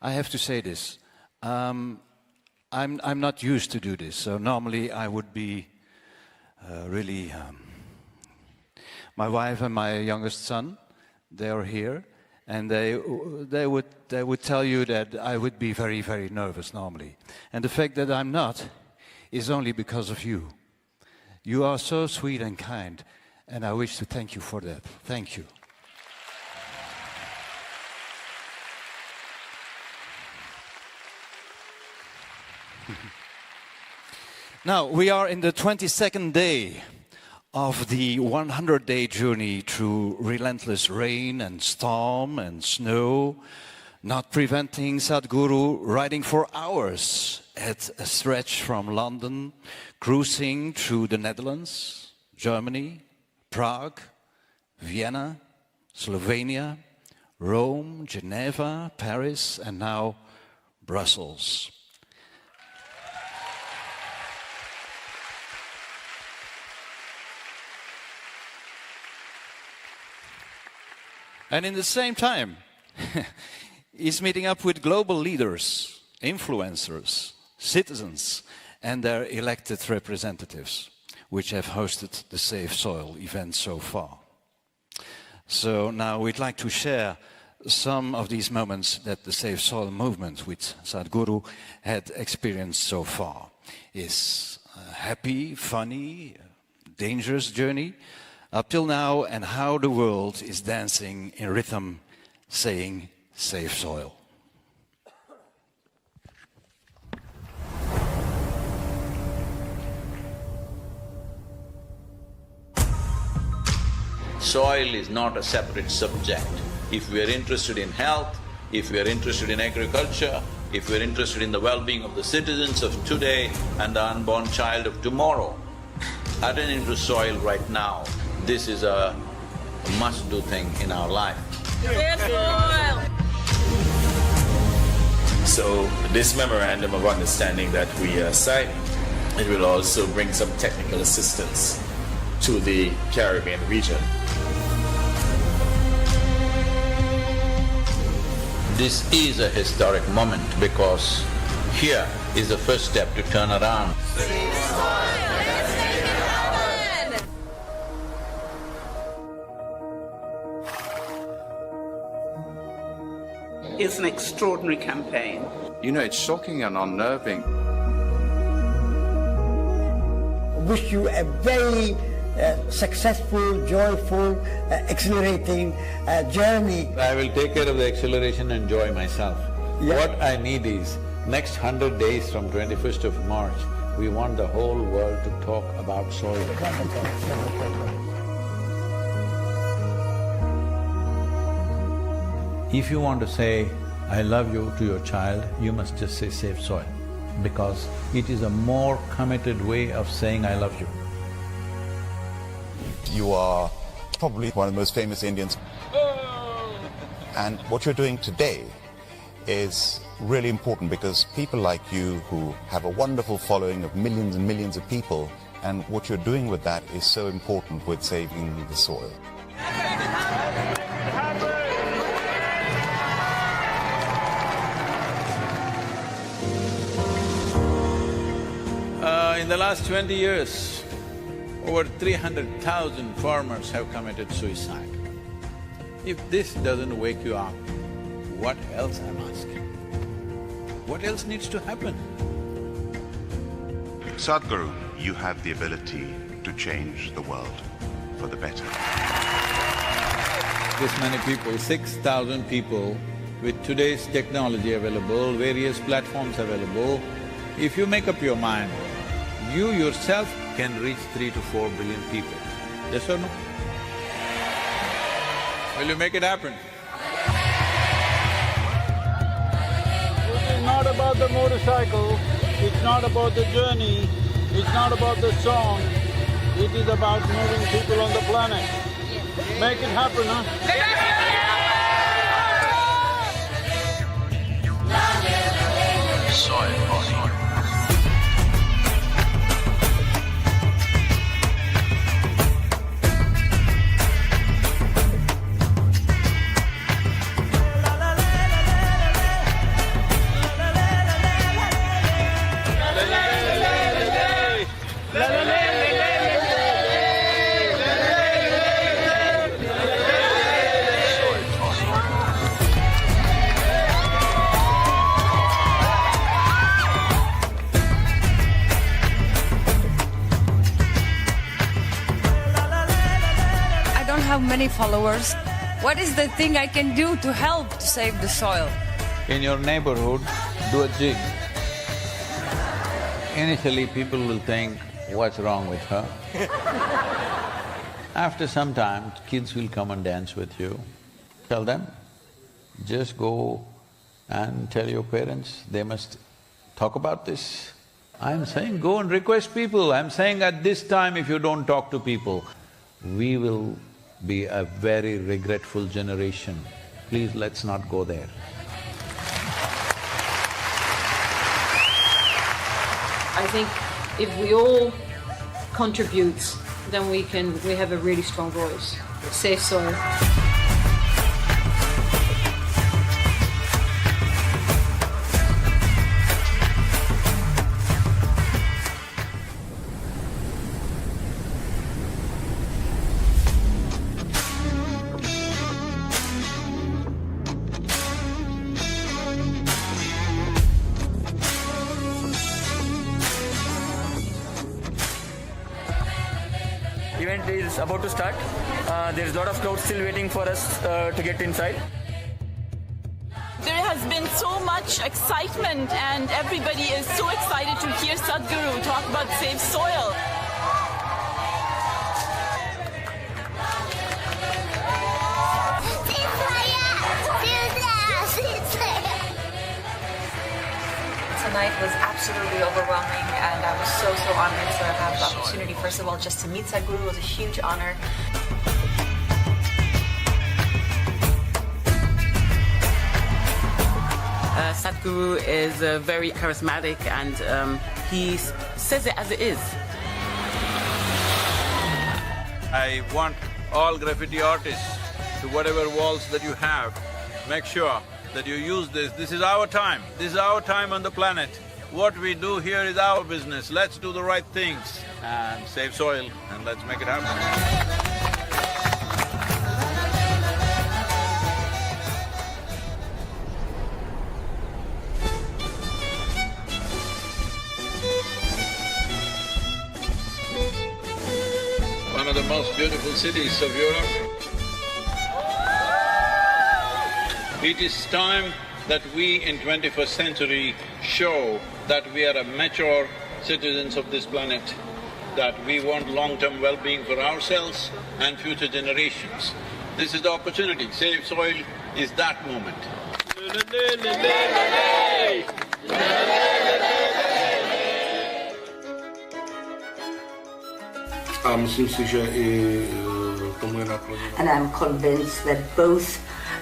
I have to say this. I'm not used to do this, so normally I would be really... my wife and my youngest son, they are here, and they would tell you that I would be very, very nervous normally. And the fact that I'm not is only because of you. You are so sweet and kind, and I wish to thank you for that. Thank you. Now, we are in the 22nd day of the 100-day journey through relentless rain and storm and snow, not preventing Sadhguru riding for hours at a stretch from London, cruising through the Netherlands, Germany, Prague, Vienna, Slovenia, Rome, Geneva, Paris, and now Brussels. And in the same time, he's meeting up with global leaders, influencers, citizens, and their elected representatives, which have hosted the Safe Soil event so far. So now we'd like to share some of these moments that the Safe Soil movement with Sadhguru had experienced so far. His happy, funny, dangerous journey up till now, and how the world is dancing in rhythm, saying, "Safe soil." Soil is not a separate subject. If we are interested in health, if we are interested in agriculture, if we are interested in the well-being of the citizens of today and the unborn child of tomorrow, attending to soil right now, this is a must-do thing in our life. So this memorandum of understanding that we are signing, it will also bring some technical assistance to the Caribbean region. This is a historic moment because here is the first step to turn around. It's an extraordinary campaign. You know, it's shocking and unnerving. Wish you a very successful, joyful, exhilarating journey. I will take care of the acceleration and joy myself. Yeah. What I need is, next 100 days from 21st of March, we want the whole world to talk about soil. If you want to say, "I love you" to your child, you must just say "safe soil," because it is a more committed way of saying "I love you." You are probably one of the most famous Indians. And what you're doing today is really important because people like you who have a wonderful following of millions and millions of people, and what you're doing with that is so important with saving the soil. In the last 20 years, over 300,000 farmers have committed suicide. If this doesn't wake you up, what else I'm asking? What else needs to happen? Sadhguru, you have the ability to change the world for the better. This many people, 6,000 people, with today's technology available, various platforms available, if you make up your mind, you yourself can reach 3 to 4 billion people. Yes or no? Will you make it happen? It is not about the motorcycle, it's not about the journey, it's not about the song, it is about moving people on the planet. Make it happen, huh? Soil. many followers. What is the thing I can do to help to save the soil? In your neighborhood, do a jig. Initially, people will think, what's wrong with her? After some time, kids will come and dance with you. Tell them, just go and tell your parents, they must talk about this. I'm saying go and request people. I'm saying at this time if you don't talk to people, we will be a very regretful generation. Please, let's not go there. I think if we all contribute, then we have a really strong voice. Save soil. Event is about to start. There's a lot of crowds still waiting for us to get inside. There has been so much excitement and everybody is so excited to hear Sadhguru talk about Save Soil. Tonight was absolutely overwhelming, and I was so honored to have the opportunity, first of all, just to meet Sadhguru. It was a huge honor. Sadhguru is very charismatic and he says it as it is. I want all graffiti artists, to whatever walls that you have, make sure that you use this. This is our time. This is our time on the planet. What we do here is our business. Let's do the right things and save soil, and let's make it happen. One of the most beautiful cities of Europe. It is time that we in 21st century show that we are a mature citizens of this planet, that we want long-term well-being for ourselves and future generations. This is the opportunity. Save Soil is that moment. And I'm convinced that both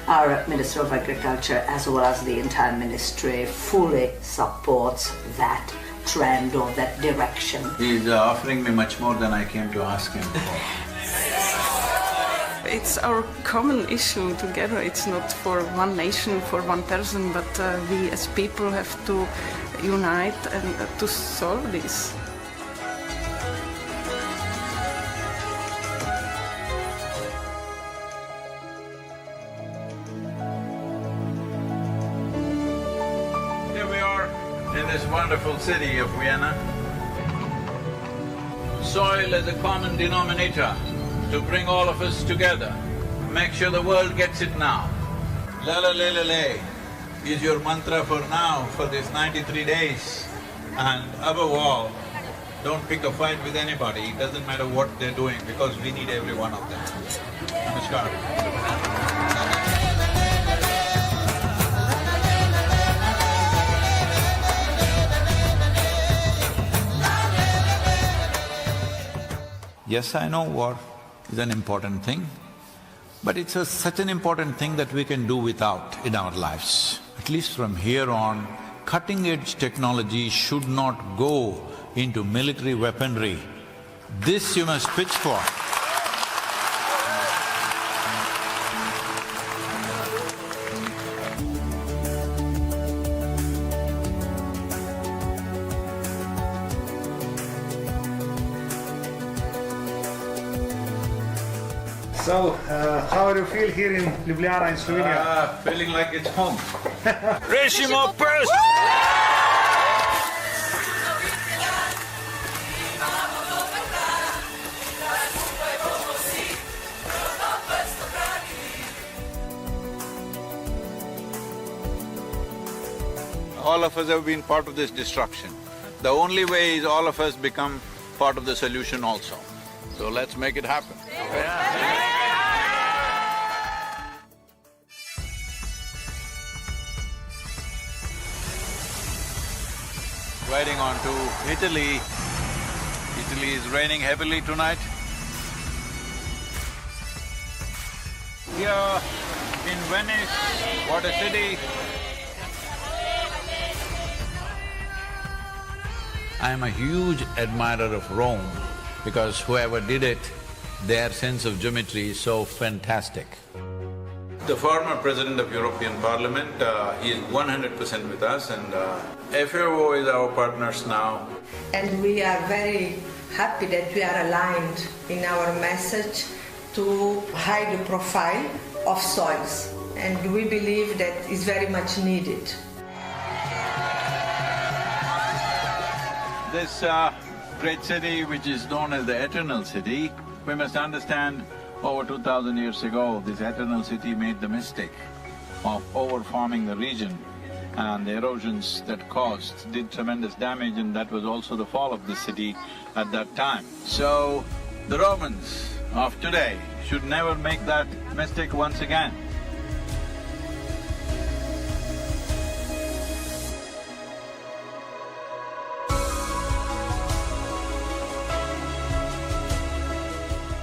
our Minister of Agriculture as well as the entire ministry fully supports that trend or that direction. He's offering me much more than I came to ask him for. It's our common issue together. It's not for one nation, for one person, but we as people have to unite and to solve this. In this wonderful city of Vienna, soil is a common denominator to bring all of us together. Make sure the world gets it now. Lala lele le is your mantra for now, for these 93 days. And above all, don't pick a fight with anybody. It doesn't matter what they're doing, because we need every one of them. Namaskar. Yes, I know war is an important thing, but it's such an important thing that we can do without in our lives. At least from here on, cutting-edge technology should not go into military weaponry. This you must pitch for. So, how do you feel here in Ljubljana in Slovenia? Feeling like it's home. Rešimo prst! all of us have been part of this destruction. The only way is all of us become part of the solution also. So let's make it happen. Riding on to Italy. Italy is raining heavily tonight. Here in Venice, what a city. I am a huge admirer of Rome because whoever did it, their sense of geometry is so fantastic. The former president of European Parliament, he is 100% with us, and FAO is our partners now. And we are very happy that we are aligned in our message to high the profile of soils, and we believe that is very much needed. This great city, which is known as the Eternal City, we must understand over 2000 years ago, this Eternal City made the mistake of overfarming the region, and the erosions that caused did tremendous damage, and that was also the fall of the city at that time. So, the Romans of today should never make that mistake once again.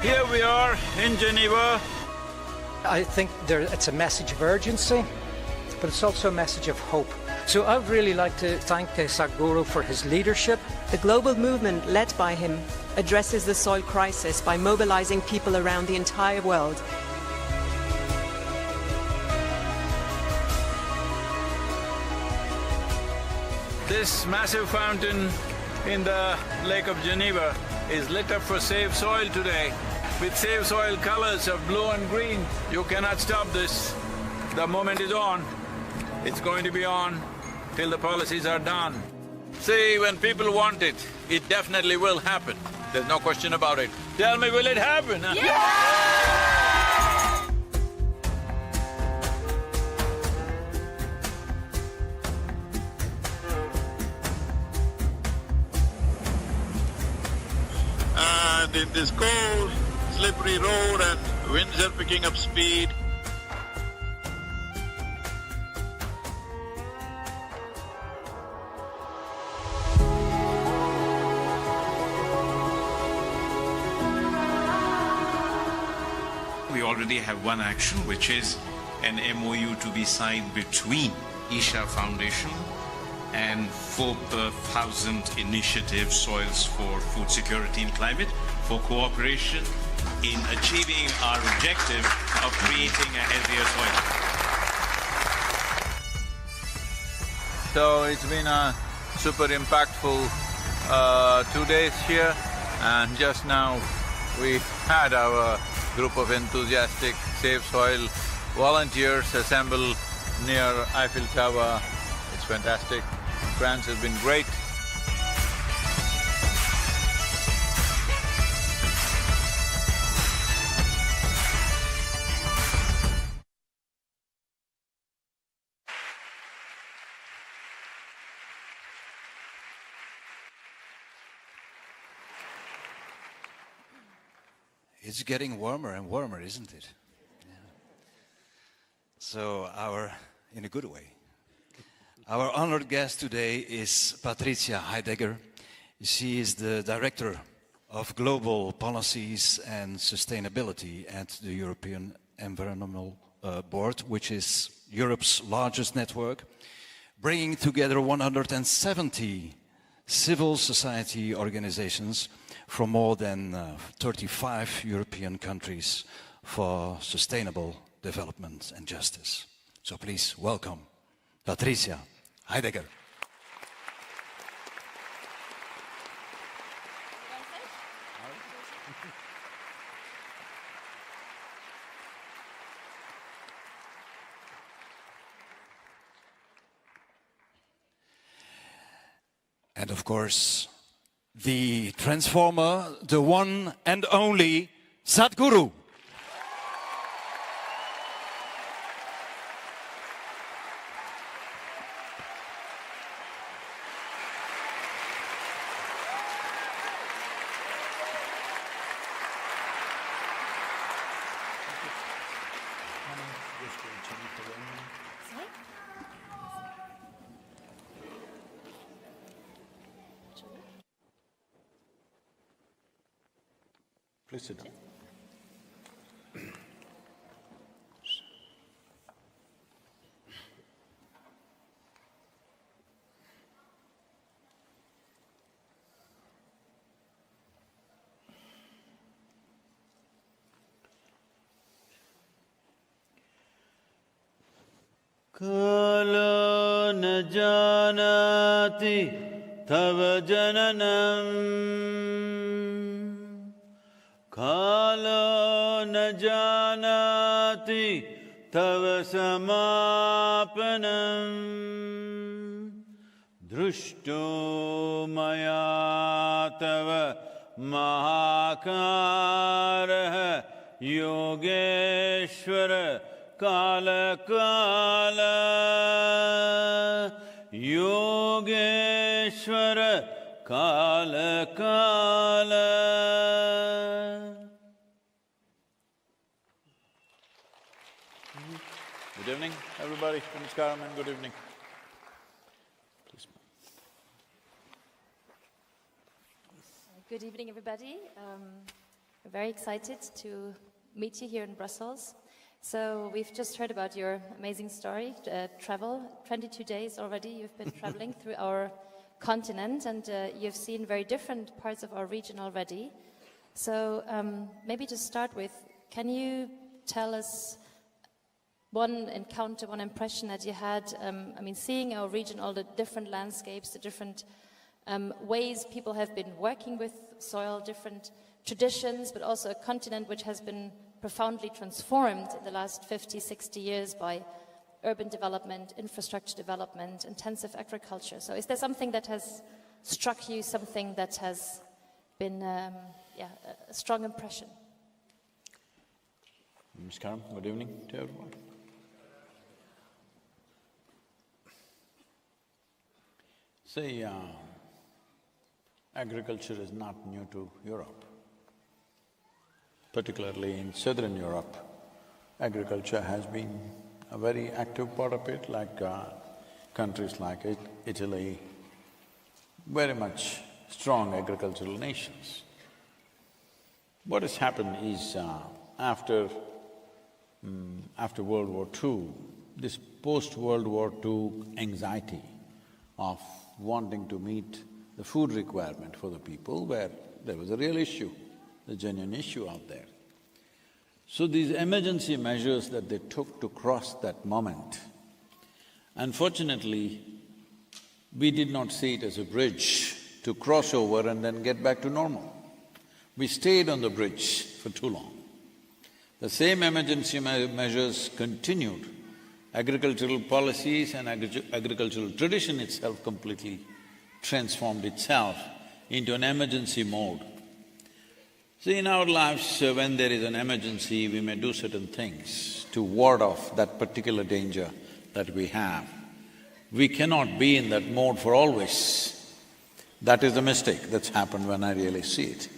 Here we are in Geneva. I think it's a message of urgency, but it's also a message of hope. So I would really like to thank Sadhguru for his leadership. The global movement led by him addresses the soil crisis by mobilizing people around the entire world. This massive fountain in the Lake of Geneva is lit up for Save Soil today with Save Soil colors of blue and green. You cannot stop this. The moment is on. It's going to be on till the policies are done. See, when people want it, it definitely will happen. There's no question about it. Tell me, will it happen? And in this cold, slippery road and winds are picking up speed. We already have one action, which is an MOU to be signed between Isha Foundation and 4,000 Initiative Soils for Food Security and Climate for cooperation in achieving our objective of creating a healthier soil. So it's been a super impactful 2 days here, and just now we had our group of enthusiastic Save Soil volunteers assemble near Eiffel Tower. It's fantastic. France has been great. It's getting warmer and warmer, isn't it? Yeah. So in a good way. Our honored guest today is Patrizia Heidegger. She is the Director of Global Policies and Sustainability at the European Environmental Board, which is Europe's largest network, bringing together 170 civil society organizations from more than 35 European countries for sustainable development and justice. So please welcome Patrizia Heidegger. And of course, the transformer, the one and only Sadhguru. Please sit down. Kalo na janati tava jananam, Kalo na janati tava samapanam, Drushto maya tava mahakaraha yogeshvara Kala Kala Yogeshvara Kala Kala. Good evening, everybody. Namaskaram and good evening. Please. Good evening, everybody. We're very excited to meet you here in Brussels. So we've just heard about your amazing story, travel. 22 days already you've been traveling through our continent, and you've seen very different parts of our region already. So maybe to start with, can you tell us one encounter, one impression that you had, seeing our region, all the different landscapes, the different ways people have been working with soil, different traditions, but also a continent which has been profoundly transformed in the last 50, 60 years by urban development, infrastructure development, intensive agriculture. So is there something that has struck you, something that has been a strong impression? Namaskaram, good evening to everyone. See, agriculture is not new to Europe. Particularly in southern Europe, agriculture has been a very active part of it, like countries like Italy, very much strong agricultural nations. What has happened is, after World War II, this post-World War II anxiety of wanting to meet the food requirement for the people, where there was a real issue, the genuine issue out there. So these emergency measures that they took to cross that moment, unfortunately, we did not see it as a bridge to cross over and then get back to normal. We stayed on the bridge for too long. The same emergency measures continued. Agricultural policies and agricultural tradition itself completely transformed itself into an emergency mode. See, in our lives, when there is an emergency, we may do certain things to ward off that particular danger that we have. We cannot be in that mode for always. That is the mistake that's happened when I really see it.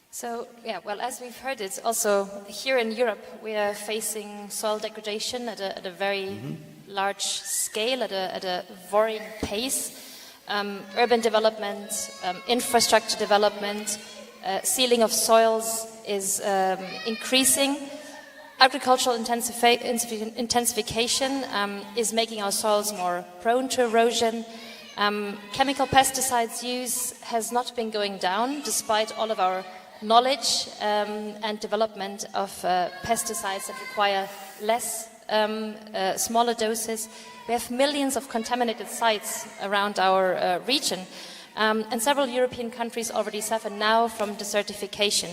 So, well, as we've heard, it's also here in Europe we are facing soil degradation at a very large scale, at a worrying pace. Urban development, infrastructure development, sealing of soils is increasing. Agricultural intensification is making our soils more prone to erosion. Chemical pesticides use has not been going down despite all of our knowledge and development of pesticides that require less, smaller doses. We have millions of contaminated sites around our region, and several European countries already suffer now from desertification.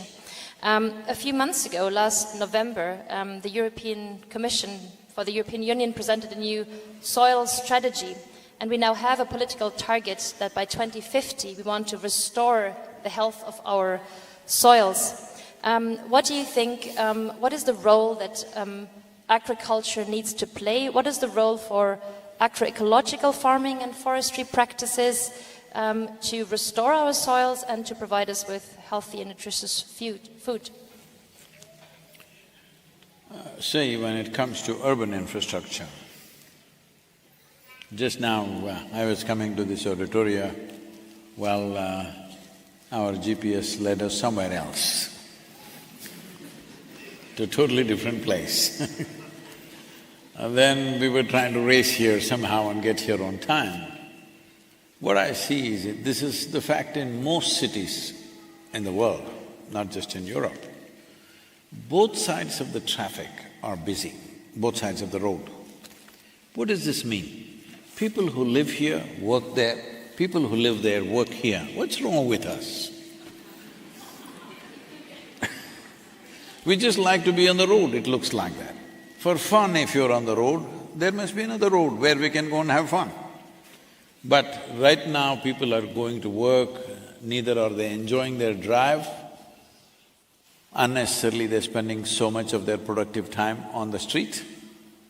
A few months ago, last November, the European Commission for the European Union presented a new soil strategy, and we now have a political target that by 2050 we want to restore the health of our soils. What do you think, what is the role that agriculture needs to play? What is the role for agroecological farming and forestry practices to restore our soils and to provide us with healthy and nutritious food? See, when it comes to urban infrastructure, just now I was coming to this auditorium, well, our GPS led us somewhere else, to a totally different place. And then we were trying to race here somehow and get here on time. What I see is this is the fact in most cities in the world, not just in Europe. Both sides of the traffic are busy, both sides of the road. What does this mean? People who live here work there, people who live there work here. What's wrong with us? We just like to be on the road, it looks like that. For fun, if you're on the road, there must be another road where we can go and have fun. But right now, people are going to work, neither are they enjoying their drive. Unnecessarily, they're spending so much of their productive time on the street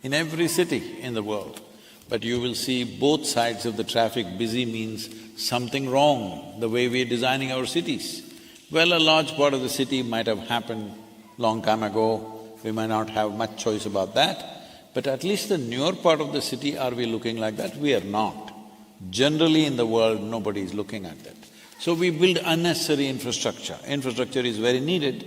in every city in the world. But you will see both sides of the traffic busy means something wrong, the way we're designing our cities. Well, a large part of the city might have happened long time ago, we might not have much choice about that, but at least the newer part of the city, are we looking like that? We are not. Generally in the world, nobody is looking at that. So we build unnecessary infrastructure. Infrastructure is very needed,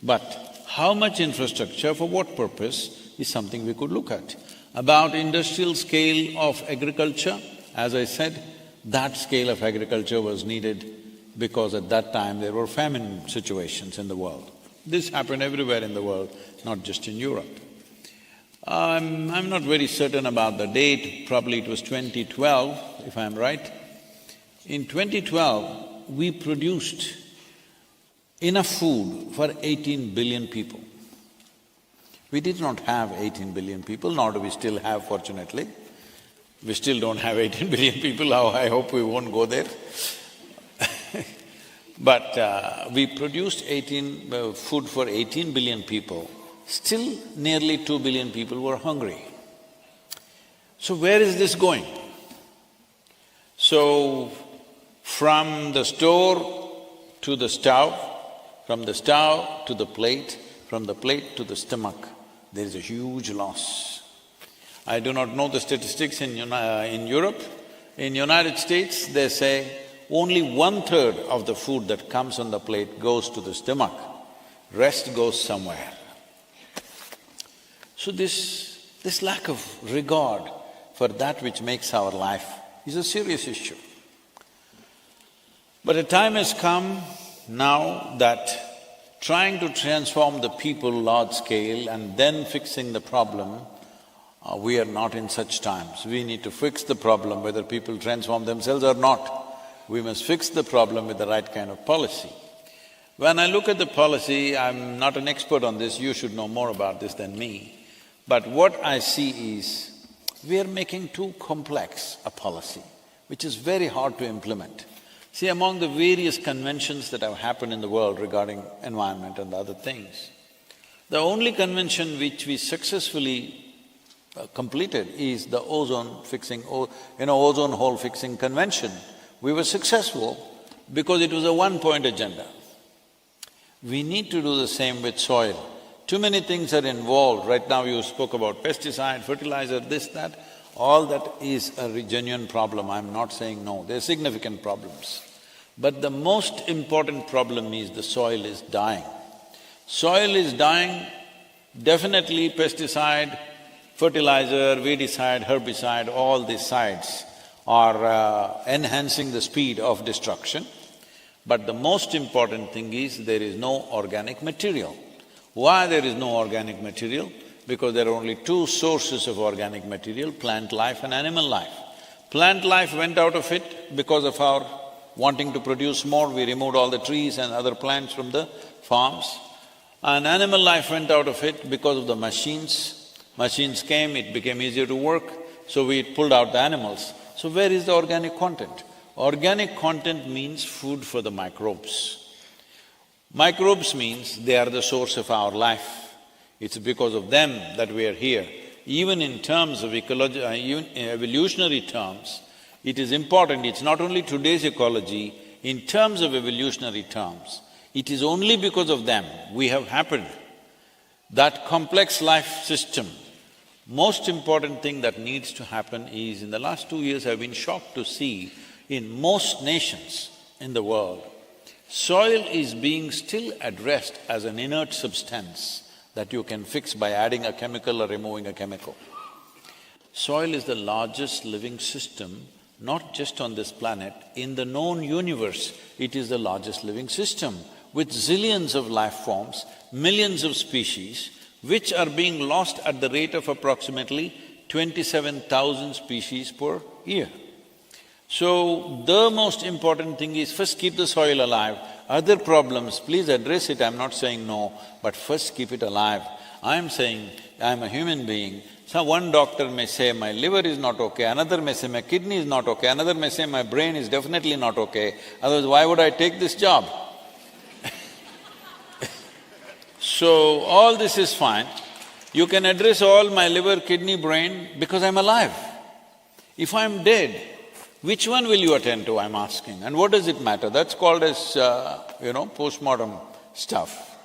but how much infrastructure, for what purpose, is something we could look at. About industrial scale of agriculture, as I said, that scale of agriculture was needed because at that time there were famine situations in the world. This happened everywhere in the world, not just in Europe. I'm not very certain about the date, probably it was 2012, if I'm right. In 2012, we produced enough food for 18 billion people. We did not have 18 billion people, nor do we still have, fortunately. We still don't have 18 billion people, I hope we won't go there. But we produced food for 18 billion people. Still nearly 2 billion people were hungry. So where is this going? So from the store to the stove, from the stove to the plate, from the plate to the stomach, there is a huge loss. I do not know the statistics in Europe. In United States, they say only 1/3 of the food that comes on the plate goes to the stomach, rest goes somewhere. So this lack of regard for that which makes our life is a serious issue. But a time has come now that trying to transform the people large scale and then fixing the problem, we are not in such times. We need to fix the problem whether people transform themselves or not. We must fix the problem with the right kind of policy. When I look at the policy, I'm not an expert on this, you should know more about this than me. But what I see is, we are making too complex a policy, which is very hard to implement. See, among the various conventions that have happened in the world regarding environment and other things, the only convention which we successfully completed is the ozone hole fixing convention. We were successful because it was a one-point agenda. We need to do the same with soil. Too many things are involved. Right now you spoke about pesticide, fertilizer, this, that. All that is a genuine problem, I'm not saying no, there are significant problems. But the most important problem is the soil is dying. Soil is dying, definitely pesticide, fertilizer, weedicide, herbicide, all these sides are enhancing the speed of destruction. But the most important thing is there is no organic material. Why there is no organic material? Because there are only two sources of organic material, plant life and animal life. Plant life went out of it because of our wanting to produce more, we removed all the trees and other plants from the farms. And animal life went out of it because of the machines. Machines came, it became easier to work, so we pulled out the animals. So where is the organic content? Organic content means food for the microbes. Microbes means they are the source of our life. It's because of them that we are here. Even in terms of evolutionary terms, it is important, it's not only today's ecology, in terms of evolutionary terms, it is only because of them we have happened. That complex life system, most important thing that needs to happen is, in the last 2 years I've been shocked to see in most nations in the world, Soil is being still addressed as an inert substance that you can fix by adding a chemical or removing a chemical. Soil is the largest living system, not just on this planet, in the known universe. It is the largest living system with zillions of life forms, millions of species, which are being lost at the rate of approximately 27,000 species per year. So, the most important thing is first keep the soil alive. Other problems, please address it, I'm not saying no, but first keep it alive. I'm saying, I'm a human being, so one doctor may say my liver is not okay, another may say my kidney is not okay, another may say my brain is definitely not okay, otherwise why would I take this job? So, all this is fine. You can address all my liver, kidney, brain because I'm alive. If I'm dead, which one will you attend to, I'm asking, and what does it matter? That's called as, postmortem stuff.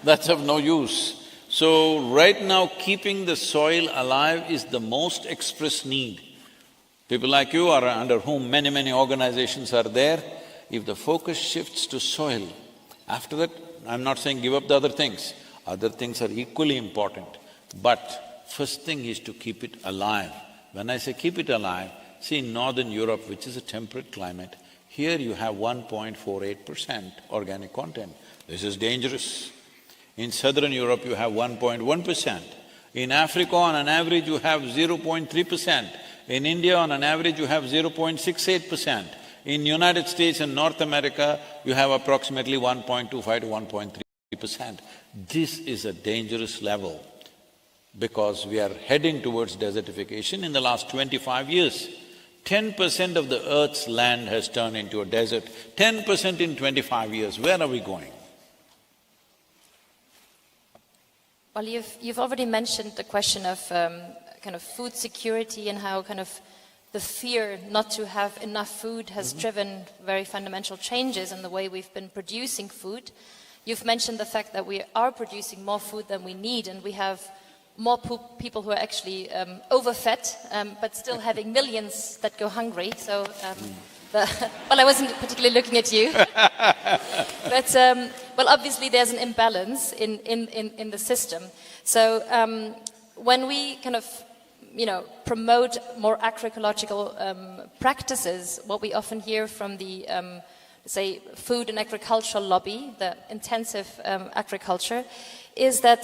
That's of no use. So, right now keeping the soil alive is the most expressed need. People like you are under whom many organizations are there. If the focus shifts to soil, after that, I'm not saying give up the other things are equally important, but first thing is to keep it alive. When I say keep it alive, see in Northern Europe, which is a temperate climate, here you have 1.48% organic content. This is dangerous. In Southern Europe, you have 1.1%. In Africa, on an average, you have 0.3%. In India, on an average, you have 0.68%. In United States and North America, you have approximately 1.25 to 1.3%. This is a dangerous level because we are heading towards desertification. In the last 25 years, 10% of the earth's land has turned into a desert. 10% in 25 years, where are we going? Well, you've already mentioned the question of kind of food security and how kind of the fear not to have enough food has driven very fundamental changes in the way we've been producing food. You've mentioned the fact that we are producing more food than we need, and we have more people who are actually overfed, but still having millions that go hungry. So, well, I wasn't particularly looking at you. But, well, obviously there's an imbalance in the system. So when we kind of promote more agroecological practices, what we often hear from the, say, food and agricultural lobby, the intensive agriculture, is that,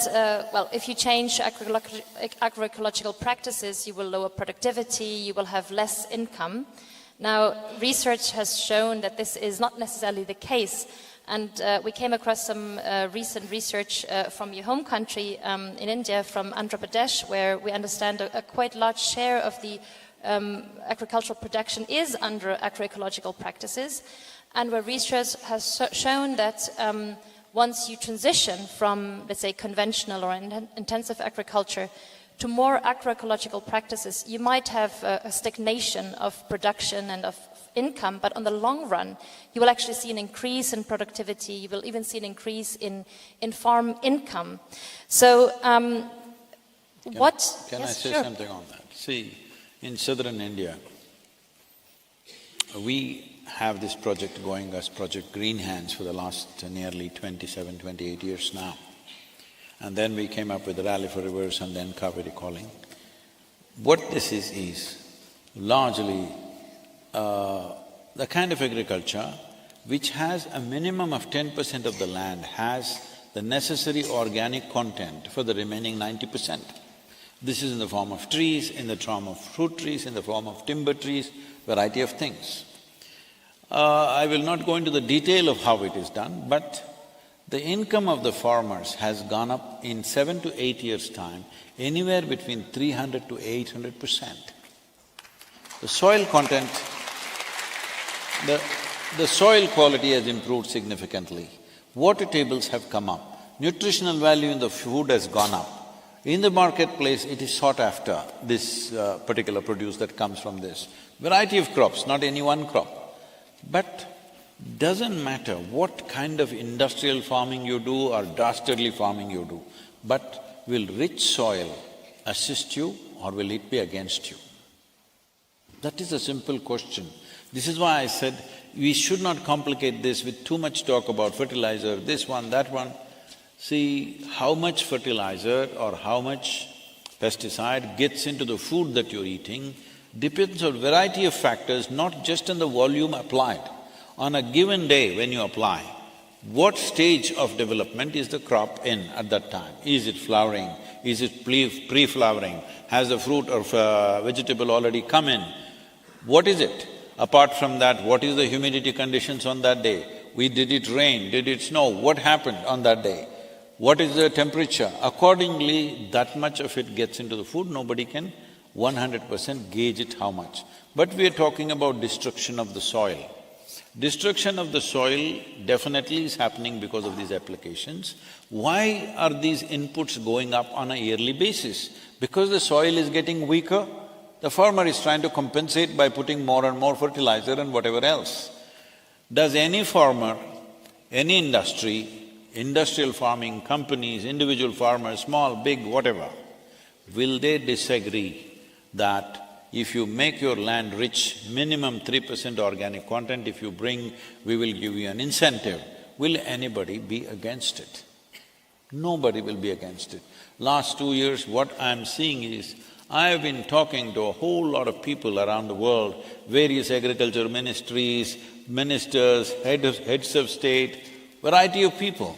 well, if you change agroecological practices, you will lower productivity, you will have less income. Now, research has shown that this is not necessarily the case, and we came across some recent research from your home country in India, from Andhra Pradesh, where we understand a quite large share of the agricultural production is under agroecological practices, and where research has shown that once you transition from, let's say, conventional or intensive agriculture to more agroecological practices, you might have a stagnation of production and of income, but on the long run, you will actually see an increase in productivity, you will even see an increase in farm income. So, Can I say something on that? See, in southern India, we have this project going as Project Green Hands for the last nearly 27, 28 years now. And then we came up with the Rally for Rivers and then Kaveri Calling. What this is largely the kind of agriculture which has a minimum of 10% of the land has the necessary organic content for the remaining 90%. This is in the form of trees, in the form of fruit trees, in the form of timber trees, variety of things. I will not go into the detail of how it is done, but the income of the farmers has gone up in 7 to 8 years' time, anywhere between 300 to 800%. The soil content, the soil quality has improved significantly. Water tables have come up. Nutritional value in the food has gone up. In the marketplace, it is sought after, this particular produce that comes from this. Variety of crops, not any one crop. But doesn't matter what kind of industrial farming you do or dastardly farming you do, but will rich soil assist you or will it be against you? That is a simple question. This is why I said we should not complicate this with too much talk about fertilizer, this one, that one. See, how much fertilizer or how much pesticide gets into the food that you're eating depends on a variety of factors, not just on the volume applied. On a given day when you apply, what stage of development is the crop in at that time? Is it flowering? Is it pre-flowering? Has the fruit or vegetable already come in? What is it? Apart from that, what is the humidity conditions on that day? Did it rain? Did it snow? What happened on that day? What is the temperature? Accordingly, that much of it gets into the food, nobody can 100% gauge it how much. But we are talking about destruction of the soil. Destruction of the soil definitely is happening because of these applications. Why are these inputs going up on a yearly basis? Because the soil is getting weaker. The farmer is trying to compensate by putting more and more fertilizer and whatever else. Does any farmer, any industry, industrial farming companies, individual farmers, small, big, whatever, will they disagree that if you make your land rich, minimum 3% organic content, if you bring, we will give you an incentive, will anybody be against it? Nobody will be against it. Last 2 years, what I'm seeing is, I have been talking to a whole lot of people around the world, various agriculture ministries, ministers, heads of state, variety of people.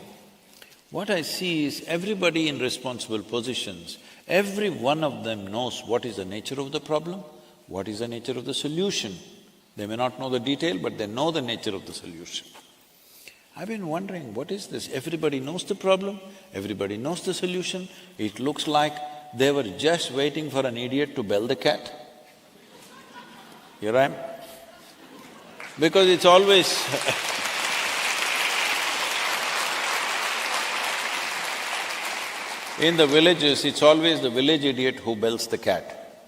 What I see is everybody in responsible positions, every one of them knows what is the nature of the problem, what is the nature of the solution. They may not know the detail, but they know the nature of the solution. I've been wondering, what is this? Everybody knows the problem, everybody knows the solution. It looks like they were just waiting for an idiot to bell the cat. Here I am. Because it's always in the villages, it's always the village idiot who bells the cat.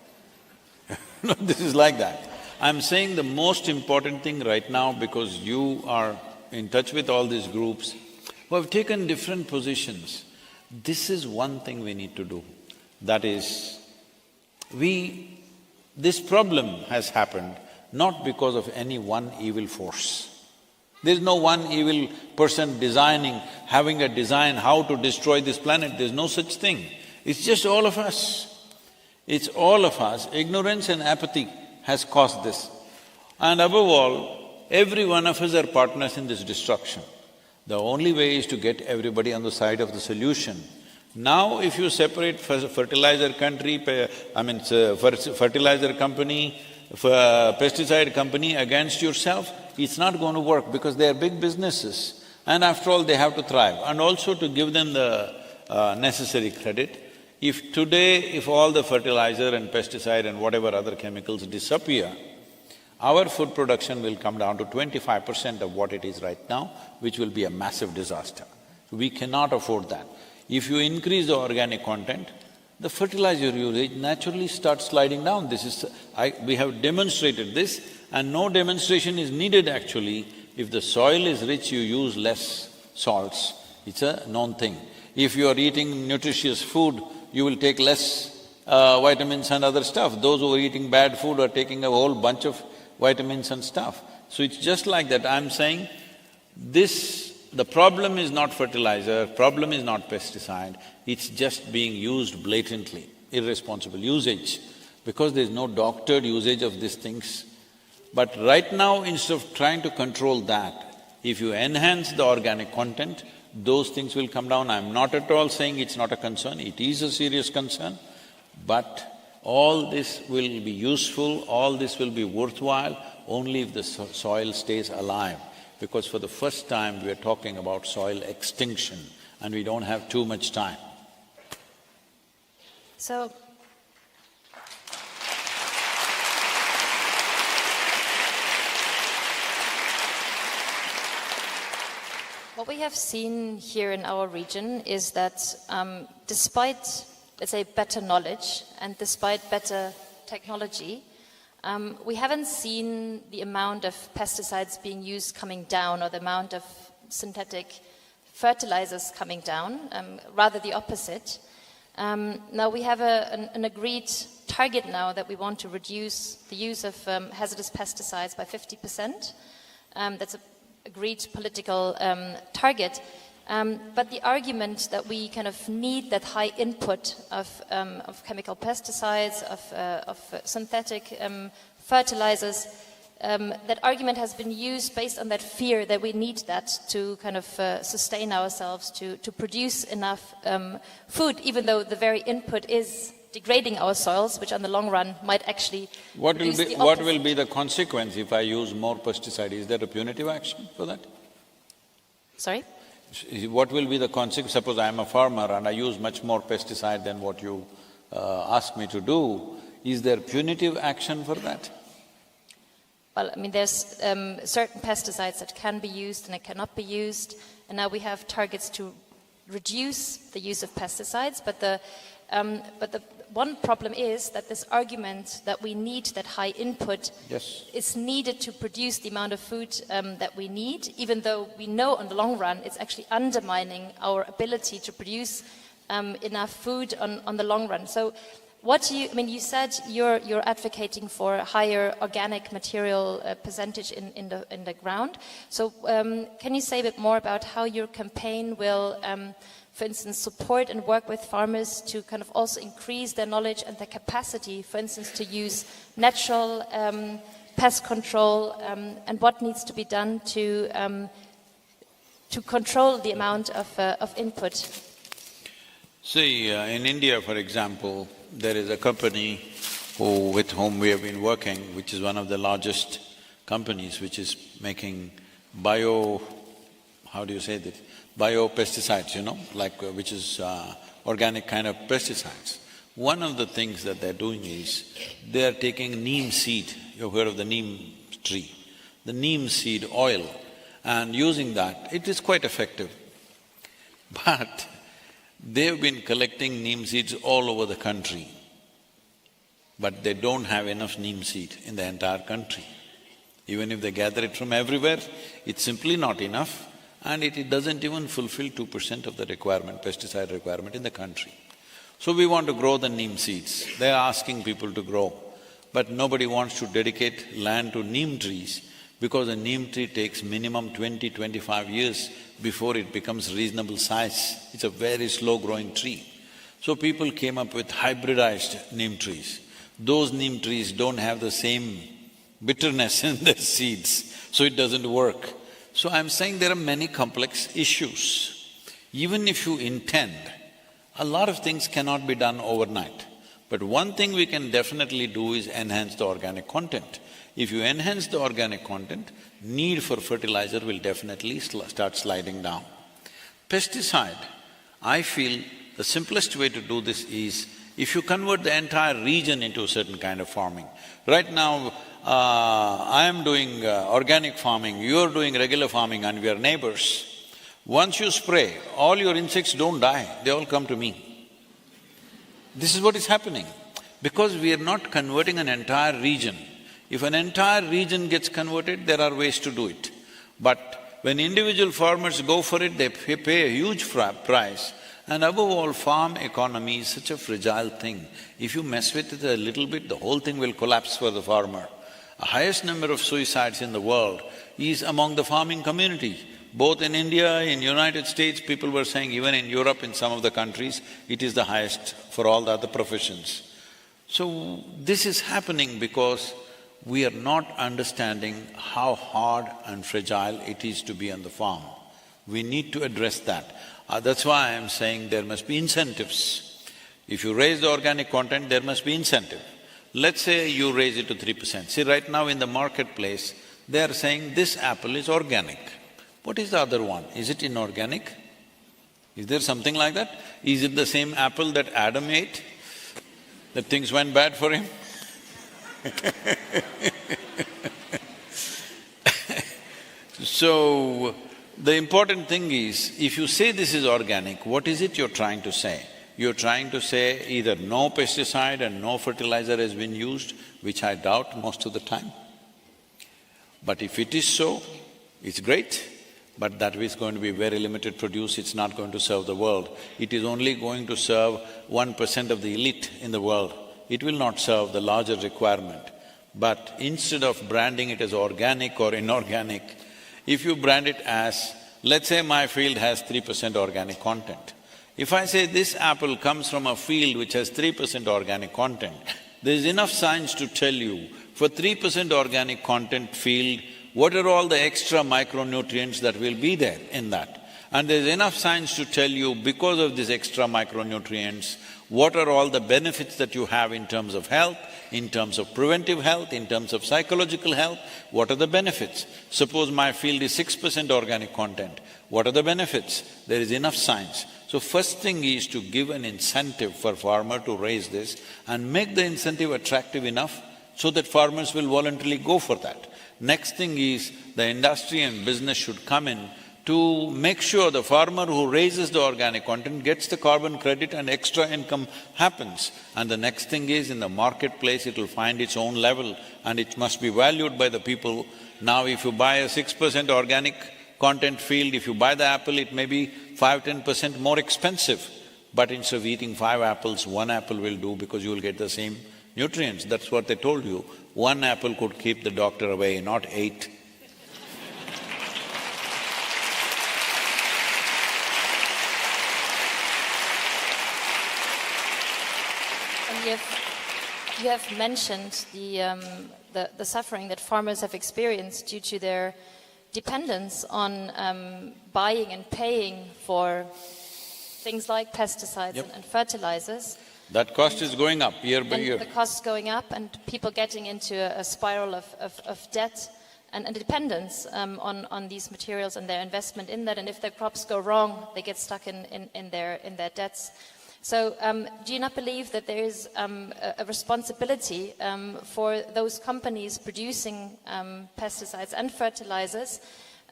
No, this is like that. I'm saying the most important thing right now, because you are in touch with all these groups who have taken different positions, this is one thing we need to do. That is, this problem has happened not because of any one evil force. There's no one evil person having a design how to destroy this planet, there's no such thing. It's just all of us. It's all of us. Ignorance and apathy has caused this. And above all, every one of us are partners in this destruction. The only way is to get everybody on the side of the solution. Now if you separate fertilizer country, fertilizer company, pesticide company against yourself, it's not going to work because they are big businesses and after all they have to thrive. And also to give them the necessary credit, if all the fertilizer and pesticide and whatever other chemicals disappear, our food production will come down to 25% of what it is right now, which will be a massive disaster. We cannot afford that. If you increase the organic content, the fertilizer usage naturally starts sliding down. We have demonstrated this, and no demonstration is needed actually. If the soil is rich, you use less salts. It's a known thing. If you are eating nutritious food, you will take less vitamins and other stuff. Those who are eating bad food are taking a whole bunch of vitamins and stuff. So it's just like that. I'm saying the problem is not fertilizer, problem is not pesticide, it's just being used blatantly, irresponsible usage, because there's no doctored usage of these things. But right now, instead of trying to control that, if you enhance the organic content, those things will come down. I'm not at all saying it's not a concern, it is a serious concern, but all this will be useful, all this will be worthwhile only if the soil stays alive. Because for the first time we are talking about soil extinction and we don't have too much time. So, what we have seen here in our region is that despite, let's say, better knowledge and despite better technology, we haven't seen the amount of pesticides being used coming down or the amount of synthetic fertilizers coming down, rather the opposite. Now we have an agreed target now that we want to reduce the use of hazardous pesticides by 50%. That's an agreed political target. But the argument that we kind of need that high input of chemical pesticides, of synthetic fertilizers, that argument has been used based on that fear that we need that to kind of sustain ourselves, to produce enough food, even though the very input is degrading our soils, which on the long run might actually What will be the consequence if I use more pesticide? Is there a punitive action for that? Sorry? What will be the consequence? Suppose I am a farmer and I use much more pesticide than what you ask me to do. Is there punitive action for that? Well, I mean, there's certain pesticides that can be used and that cannot be used, and now we have targets to reduce the use of pesticides, but the one problem is that this argument that we need that high input is needed to produce the amount of food that we need, even though we know on the long run it's actually undermining our ability to produce enough food on the long run. So you said you're advocating for a higher organic material percentage in the ground. So can you say a bit more about how your campaign will for instance, support and work with farmers to kind of also increase their knowledge and their capacity, for instance, to use natural pest control, and what needs to be done to control the amount of input? See, in India, for example, there is a company with whom we have been working, which is one of the largest companies, which is making biopesticides, which is organic kind of pesticides. One of the things that they're doing is, they're taking neem seed, you've heard of the neem tree, the neem seed oil, and using that, it is quite effective. But they've been collecting neem seeds all over the country, but they don't have enough neem seed in the entire country. Even if they gather it from everywhere, it's simply not enough, and it doesn't even fulfill 2% of the requirement, pesticide requirement in the country. So we want to grow the neem seeds. They're asking people to grow, but nobody wants to dedicate land to neem trees because a neem tree takes minimum 20–25 years before it becomes reasonable size. It's a very slow-growing tree. So people came up with hybridized neem trees. Those neem trees don't have the same bitterness in their seeds, so it doesn't work. So I'm saying there are many complex issues. Even if you intend, a lot of things cannot be done overnight. But one thing we can definitely do is enhance the organic content. If you enhance the organic content, need for fertilizer will definitely start sliding down. Pesticide, I feel the simplest way to do this is, if you convert the entire region into a certain kind of farming. Right now, I am doing organic farming, you are doing regular farming and we are neighbors. Once you spray, all your insects don't die, they all come to me. This is what is happening, because we are not converting an entire region. If an entire region gets converted, there are ways to do it. But when individual farmers go for it, they pay a huge price. And above all, farm economy is such a fragile thing. If you mess with it a little bit, the whole thing will collapse for the farmer. The highest number of suicides in the world is among the farming community. Both in India, in United States, people were saying even in Europe, in some of the countries, it is the highest for all the other professions. So this is happening because we are not understanding how hard and fragile it is to be on the farm. We need to address that. That's why I'm saying there must be incentives. If you raise the organic content, there must be incentive. Let's say you raise it to 3%. See, right now in the marketplace, they are saying this apple is organic. What is the other one? Is it inorganic? Is there something like that? Is it the same apple that Adam ate, that things went bad for him? So, the important thing is, if you say this is organic, what is it you're trying to say? You're trying to say either no pesticide and no fertilizer has been used, which I doubt most of the time. But if it is so, it's great, but that is going to be very limited produce, it's not going to serve the world. It is only going to serve 1% of the elite in the world. it will not serve the larger requirement. But instead of branding it as organic or inorganic, if you brand it as, let's say my field has 3% organic content. If I say this apple comes from a field which has 3% organic content, there is enough science to tell you, for 3% organic content field, what are all the extra micronutrients that will be there in that? And there's enough science to tell you, because of these extra micronutrients, what are all the benefits that you have in terms of health, in terms of preventive health, in terms of psychological health, what are the benefits? Suppose my field is 6% organic content, what are the benefits? There is enough science. So first thing is to give an incentive for farmer to raise this and make the incentive attractive enough so that farmers will voluntarily go for that. Next thing is the industry and business should come in to make sure the farmer who raises the organic content gets the carbon credit and extra income happens. And the next thing is, in the marketplace, it will find its own level and it must be valued by the people. Now if you buy a 6% organic content field, if you buy the apple, it may be 5–10% more expensive. But instead of eating 5 apples, 1 apple will do because you will get the same nutrients. That's what they told you. 1 apple could keep the doctor away, not 8. You have mentioned the suffering that farmers have experienced due to their dependence on buying and paying for things like pesticides and fertilizers. That cost is going up year by year. The cost is going up and people getting into a spiral of debt and dependence on these materials and their investment in that. And if their crops go wrong, they get stuck in their debts. So do you not believe that there is a responsibility for those companies producing pesticides and fertilizers,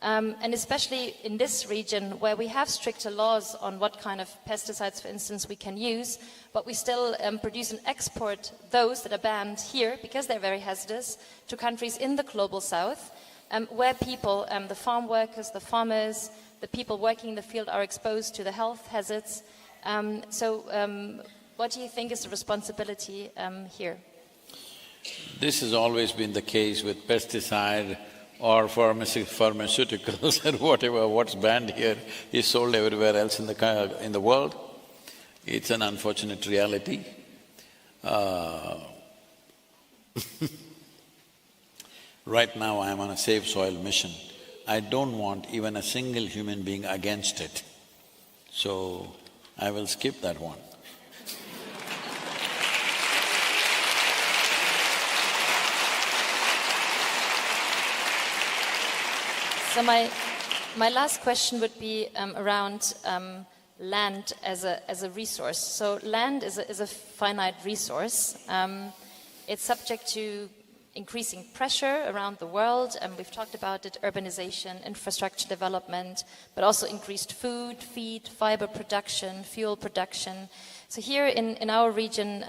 and especially in this region where we have stricter laws on what kind of pesticides, for instance, we can use, but we still produce and export those that are banned here because they're very hazardous to countries in the global south, where people, the farm workers, the farmers, the people working in the field are exposed to the health hazards. What do you think is the responsibility here? This has always been the case with pesticide or pharmaceuticals or whatever. What's banned here is sold everywhere else in the world. It's an unfortunate reality. Right now I am on a Save Soil mission. I don't want even a single human being against it. So I will skip that one. So my last question would be around land as a resource. So land is a finite resource. It's subject to increasing pressure around the world, and we've talked about it, urbanization, infrastructure development, but also increased food, feed, fiber production, fuel production. So here in our region,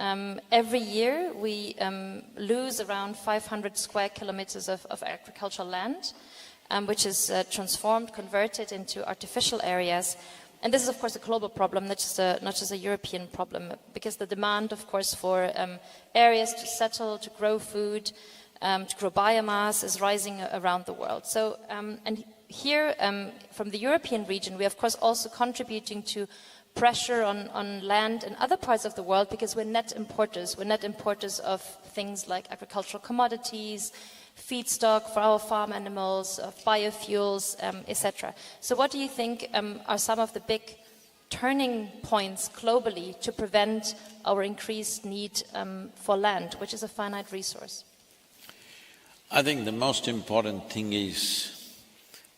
every year we lose around 500 square kilometers of agricultural land, which is transformed, converted into artificial areas. And this is, of course, a global problem, not just a European problem, because the demand, of course, for areas to settle, to grow food, to grow biomass is rising around the world. So, and here, from the European region, we are, of course, also contributing to pressure on land in other parts of the world because we're net importers. We're net importers of things like agricultural commodities, feedstock for our farm animals, biofuels, etc. So what do you think are some of the big turning points globally to prevent our increased need for land, which is a finite resource? I think the most important thing is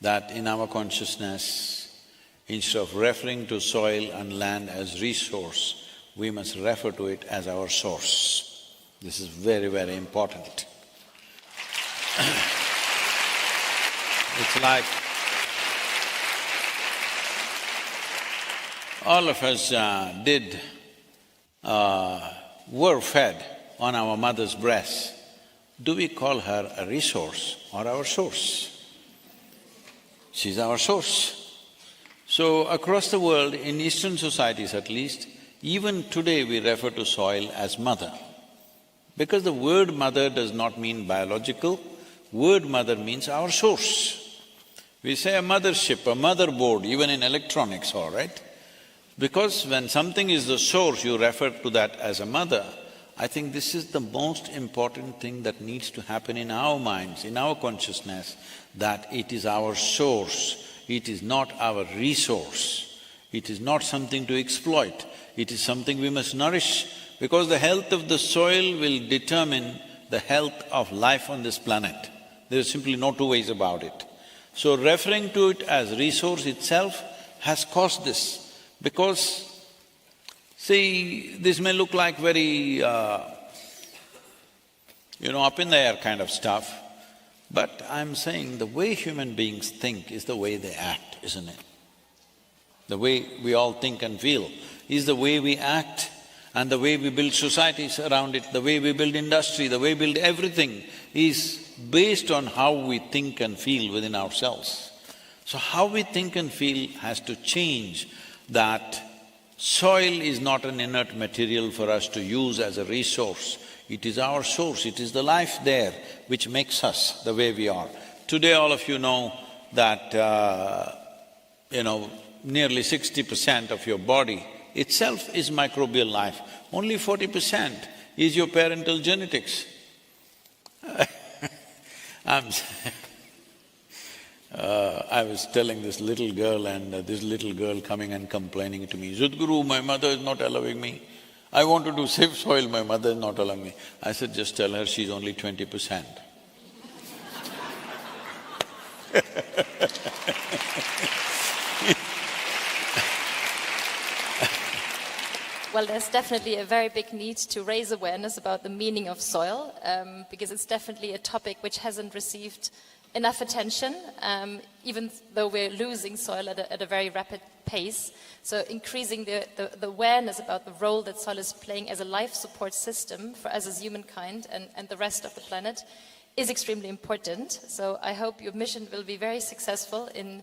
that in our consciousness, instead of referring to soil and land as resource, we must refer to it as our source. This is very, very important. It's like all of us were fed on our mother's breast. Do we call her a resource or our source? She's our source. So across the world, in Eastern societies at least, even today we refer to soil as mother. Because the word mother does not mean biological, word mother means our source. We say a mothership, a motherboard, even in electronics, all right? Because when something is the source, you refer to that as a mother. I think this is the most important thing that needs to happen in our minds, in our consciousness, that it is our source, it is not our resource, it is not something to exploit, it is something we must nourish, because the health of the soil will determine the health of life on this planet. There is simply no two ways about it. So referring to it as resource itself has caused this, because see, this may look like very, up in the air kind of stuff, but I'm saying the way human beings think is the way they act, isn't it? The way we all think and feel is the way we act, and the way we build societies around it, the way we build industry, the way we build everything is based on how we think and feel within ourselves. So how we think and feel has to change, that soil is not an inert material for us to use as a resource. It is our source, it is the life there which makes us the way we are. Today all of you know that, nearly 60% of your body itself is microbial life. Only 40% is your parental genetics. I was telling this little girl, and this little girl coming and complaining to me, "Sadhguru, my mother is not allowing me. I want to do safe soil, my mother is not allowing me." I said, just tell her she's only 20%. Well, there's definitely a very big need to raise awareness about the meaning of soil, because it's definitely a topic which hasn't received enough attention, even though we're losing soil at a very rapid pace. So increasing the awareness about the role that soil is playing as a life support system for us as humankind and the rest of the planet is extremely important. So I hope your mission will be very successful in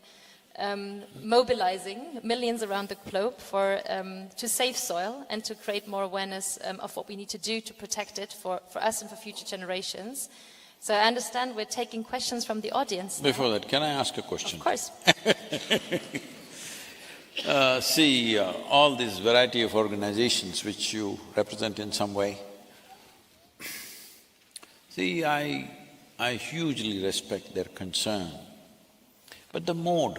mobilizing millions around the globe to save soil and to create more awareness of what we need to do to protect it for us and for future generations. So I understand we're taking questions from the audience now. Before that, can I ask a question? Of course. All this variety of organizations which you represent in some way, I hugely respect their concern, but the mode,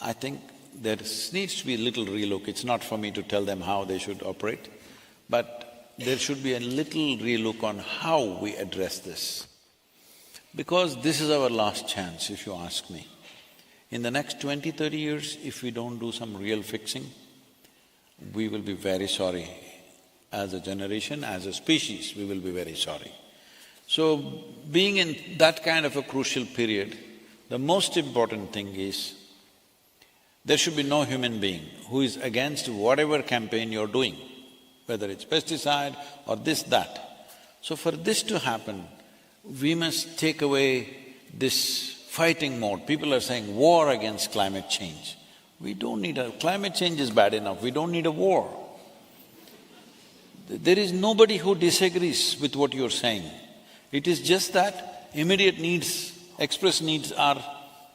I think there needs to be a little relook. It's not for me to tell them how they should operate, but there should be a little relook on how we address this. Because this is our last chance, if you ask me. In the next 20, 30 years, if we don't do some real fixing, we will be very sorry. As a generation, as a species, we will be very sorry. So, being in that kind of a crucial period, the most important thing is, there should be no human being who is against whatever campaign you're doing, whether it's pesticide or this, that. So for this to happen, we must take away this fighting mode. People are saying war against climate change. We don't need climate change is bad enough, we don't need a war. There is nobody who disagrees with what you're saying. It is just that immediate needs, express needs are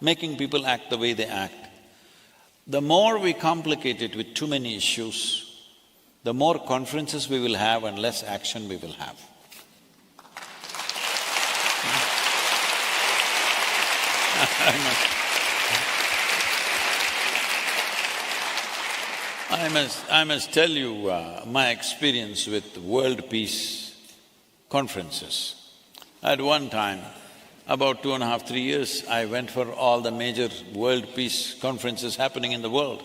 making people act the way they act. The more we complicate it with too many issues, the more conferences we will have and less action we will have. I must tell you my experience with world peace conferences. At one time, about 2.5, 3 years, I went for all the major world peace conferences happening in the world.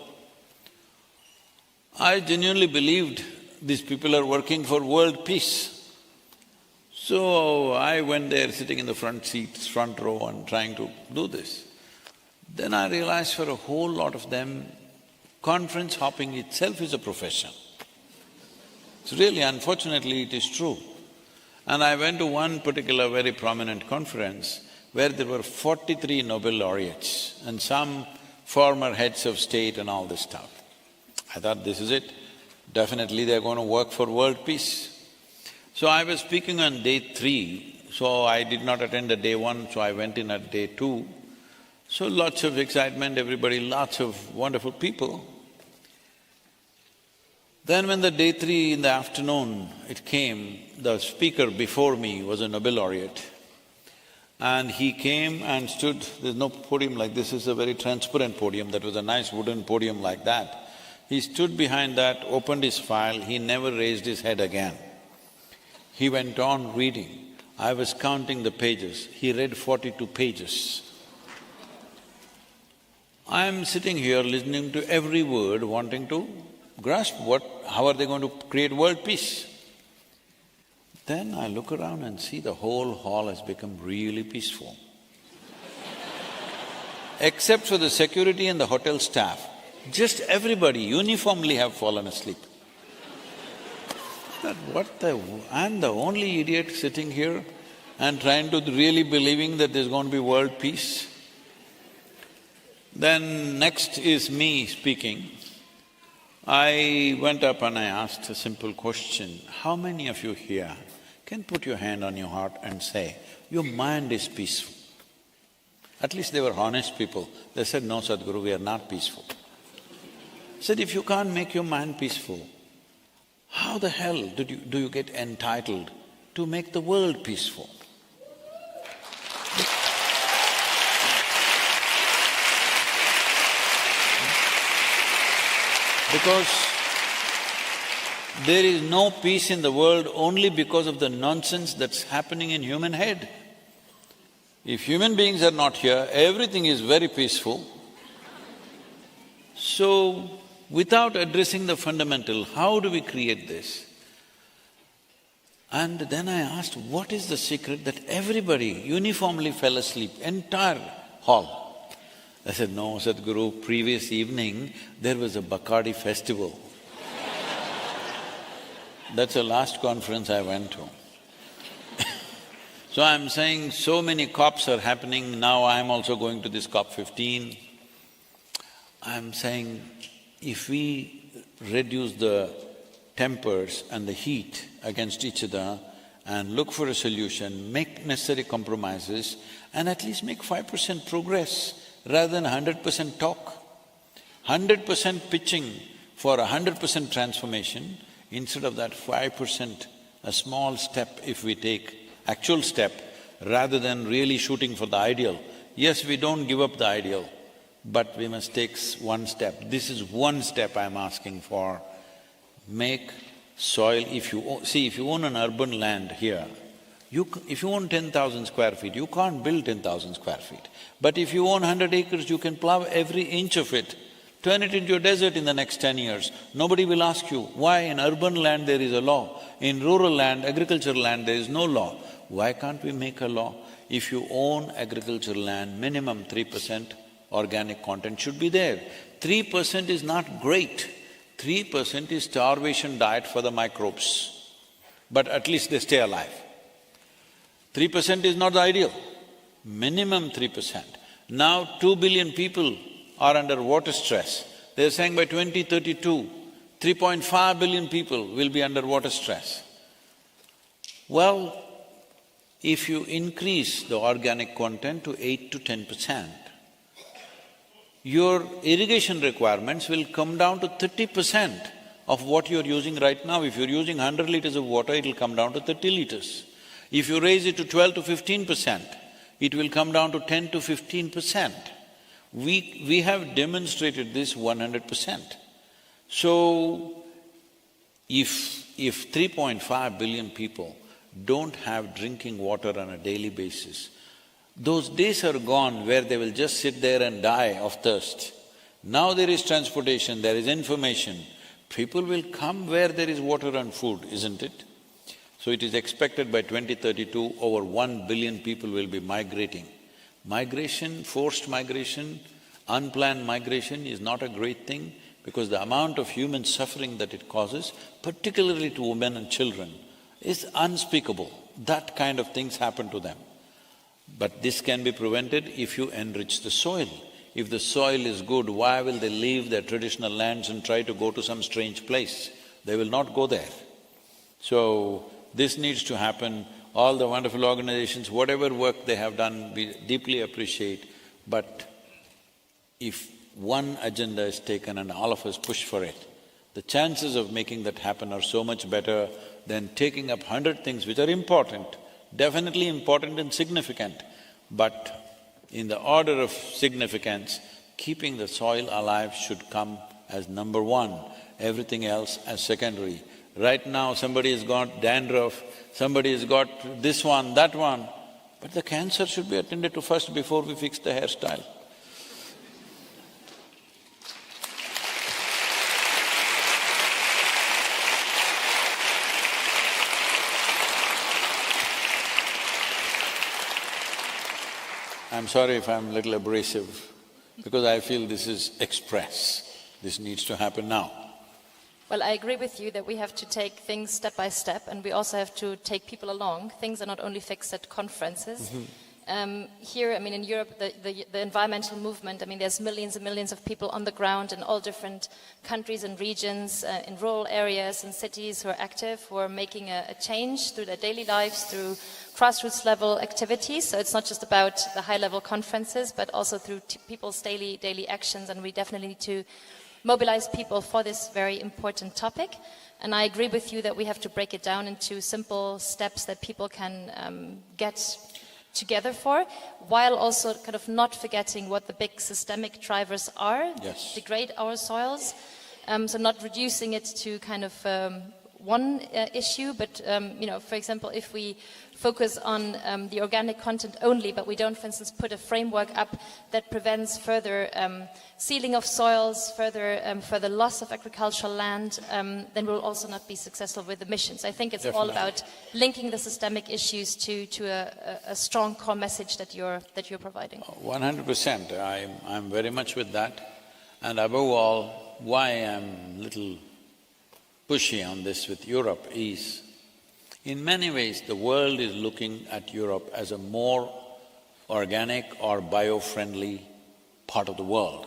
I genuinely believed these people are working for world peace. So I went there sitting in the front seats, front row and trying to do this. Then I realized for a whole lot of them, conference hopping itself is a profession. It's really, unfortunately, it is true. And I went to one particular very prominent conference where there were 43 Nobel laureates and some former heads of state and all this stuff. I thought, this is it. Definitely they're going to work for world peace. So I was speaking on day 3, so I did not attend the day 1, so I went in at day 2. So lots of excitement, everybody, lots of wonderful people. Then when the day 3 in the afternoon it came, the speaker before me was a Nobel laureate. And he came and stood, there's no podium like this, it's a very transparent podium, that was a nice wooden podium like that. He stood behind that, opened his file, he never raised his head again. He went on reading. I was counting the pages, he read 42 pages. I'm sitting here listening to every word, wanting to grasp how are they going to create world peace? Then I look around and see the whole hall has become really peaceful. Except for the security and the hotel staff, just everybody uniformly have fallen asleep. I'm the only idiot sitting here and trying to really believing that there's going to be world peace. Then next is me speaking. I went up and I asked a simple question, how many of you here can put your hand on your heart and say, your mind is peaceful? At least they were honest people. They said, no, Sadhguru, we are not peaceful. I said, if you can't make your mind peaceful, how the hell do you get entitled to make the world peaceful? Because there is no peace in the world only because of the nonsense that's happening in human head. If human beings are not here, everything is very peaceful. So, without addressing the fundamental, how do we create this? And then I asked, what is the secret that everybody uniformly fell asleep, entire hall? I said, no, Sadhguru, previous evening there was a Bacardi festival. That's the last conference I went to. So I'm saying so many COPs are happening, now I'm also going to this COP 15. I'm saying if we reduce the tempers and the heat against each other and look for a solution, make necessary compromises and at least make 5% progress rather than 100% talk. 100% pitching for 100% transformation, instead of that 5%, a small step if we take, actual step, rather than really shooting for the ideal. Yes, we don't give up the ideal, but we must take one step. This is one step I'm asking for. Make soil, if you own an urban land here, if you own 10,000 square feet, you can't build 10,000 square feet. But if you own 100 acres, you can plow every inch of it, turn it into a desert in the next 10 years. Nobody will ask you, why in urban land there is a law, in rural land, agricultural land, there is no law. Why can't we make a law? If you own agricultural land, minimum 3% organic content should be there. 3% is not great, 3% is starvation diet for the microbes, but at least they stay alive. 3% is not the ideal, minimum 3%. Now 2 billion people are under water stress. They're saying by 2032, 3.5 billion people will be under water stress. Well, if you increase the organic content to 8 to 10%, your irrigation requirements will come down to 30% of what you're using right now. If you're using 100 liters of water, it'll come down to 30 liters. If you raise it to 12 to 15%, it will come down to 10 to 15%. We have demonstrated this 100%. So, if 3.5 billion people don't have drinking water on a daily basis, those days are gone where they will just sit there and die of thirst. Now there is transportation, there is information, people will come where there is water and food, isn't it? So it is expected by 2032, over 1 billion people will be migrating. Migration, forced migration, unplanned migration is not a great thing because the amount of human suffering that it causes, particularly to women and children, is unspeakable. That kind of things happen to them. But this can be prevented if you enrich the soil. If the soil is good, why will they leave their traditional lands and try to go to some strange place? They will not go there. So, This needs to happen. All the wonderful organizations, whatever work they have done, we deeply appreciate. But if one agenda is taken and all of us push for it, the chances of making that happen are so much better than taking up 100 things which are important, definitely important and significant. But in the order of significance, keeping the soil alive should come as number one, everything else as secondary. Right now, somebody has got dandruff, somebody has got this one, that one, but the cancer should be attended to first before we fix the hairstyle. I'm sorry if I'm a little abrasive, because I feel this is express. This needs to happen now. Well, I agree with you that we have to take things step by step, and we also have to take people along. Things are not only fixed at conferences. Here, I mean, in Europe, the environmental movement, I mean, there's millions and millions of people on the ground in all different countries and regions, in rural areas and cities who are active, who are making a change through their daily lives, through grassroots level activities. So it's not just about the high level conferences, but also through people's daily actions, and we definitely need to mobilize people for this very important topic. And I agree with you that we have to break it down into simple steps that people can get together for, while also kind of not forgetting what the big systemic drivers are, degrade our soils. So not reducing it to kind of one issue, but you know, for example, if we focus on the organic content only, but we don't, for instance, put a framework up that prevents further sealing of soils, further loss of agricultural land, then we'll also not be successful with emissions. I think it's all about linking the systemic issues to a strong core message that you're providing. 100%. I'm very much with that. And above all, why I'm little pushy on this with Europe is, in many ways, the world is looking at Europe as a more organic or bio-friendly part of the world.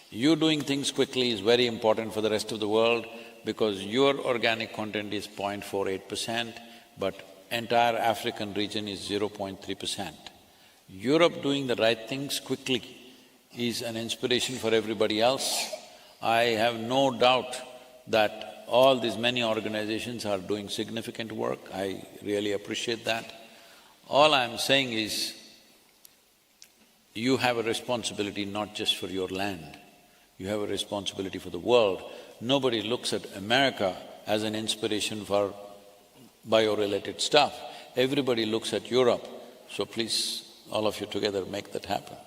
You doing things quickly is very important for the rest of the world because your organic content is 0.48%, but entire African region is 0.3%. Europe doing the right things quickly is an inspiration for everybody else. I have no doubt that all these many organizations are doing significant work. I really appreciate that. All I'm saying is, you have a responsibility not just for your land, you have a responsibility for the world. Nobody looks at America as an inspiration for bio-related stuff. Everybody looks at Europe. So please, all of you together, make that happen.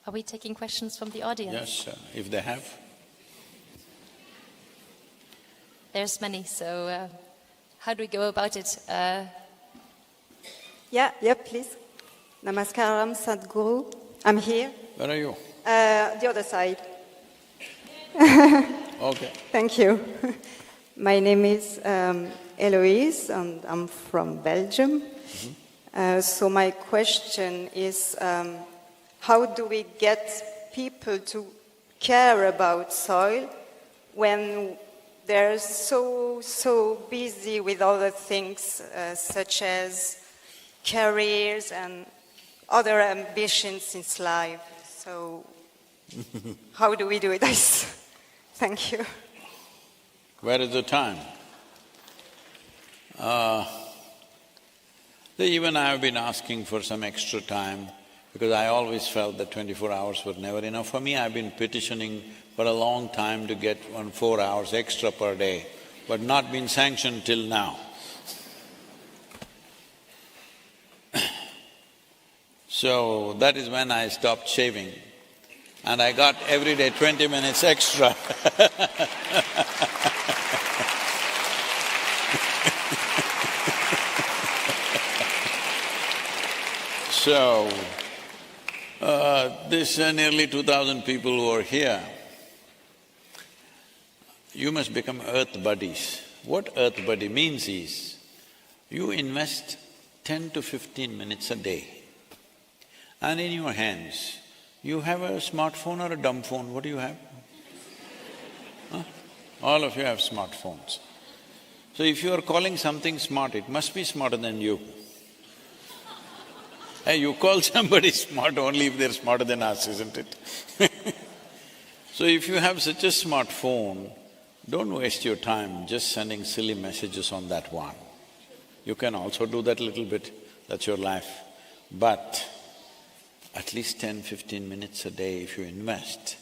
Are we taking questions from the audience? Yes, if they have. There's many, so how do we go about it? Yeah, please. Namaskaram, Sadhguru. I'm here. Where are you? The other side. Okay. Thank you. My name is Eloise, and I'm from Belgium. So my question is, how do we get people to care about soil when they're so busy with other things such as careers and other ambitions in life? So how do we do this? Thank you. Where is the time? Even I have been asking for some extra time because I always felt that 24 hours were never enough for me. I've been petitioning for a long time to get 4 hours extra per day, but not been sanctioned till now. So that is when I stopped shaving and I got every day 20 minutes extra. So, This nearly 2,000 people who are here, you must become earth buddies. What earth buddy means is, you invest 10 to 15 minutes a day, and in your hands, you have a smartphone or a dumb phone. What do you have? Huh? All of you have smartphones. So if you are calling something smart, it must be smarter than you. Hey, you call somebody smart only if they're smarter than us, isn't it? So if you have such a smartphone, don't waste your time just sending silly messages on that one. You can also do that little bit, that's your life. But at least 10–15 minutes a day if you invest,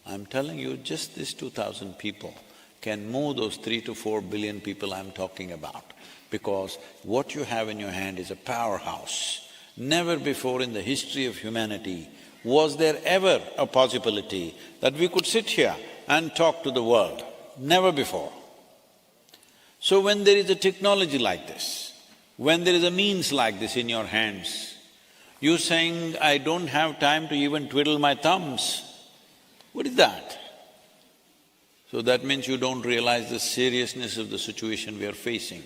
I'm telling you, just these 2,000 people can move those 3 to 4 billion people I'm talking about, because what you have in your hand is a powerhouse. Never before in the history of humanity was there ever a possibility that we could sit here and talk to the world. Never before. So when there is a technology like this, when there is a means like this in your hands, you're saying, I don't have time to even twiddle my thumbs. What is that? So that means you don't realize the seriousness of the situation we are facing.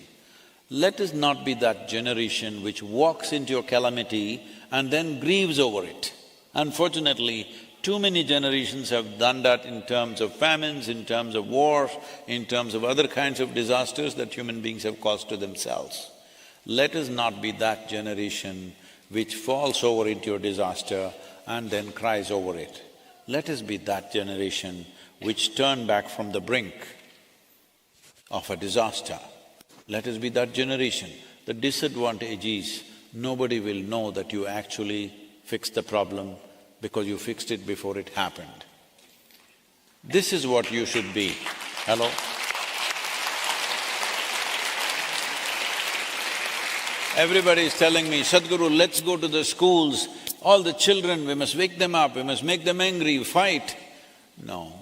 Let us not be that generation which walks into a calamity and then grieves over it. Unfortunately, too many generations have done that in terms of famines, in terms of wars, in terms of other kinds of disasters that human beings have caused to themselves. Let us not be that generation which falls over into a disaster and then cries over it. Let us be that generation which turn back from the brink of a disaster. Let us be that generation. The disadvantage is, nobody will know that you actually fixed the problem because you fixed it before it happened. This is what you should be. Hello? Everybody is telling me, Sadhguru, let's go to the schools, all the children, we must wake them up, we must make them angry, fight. No.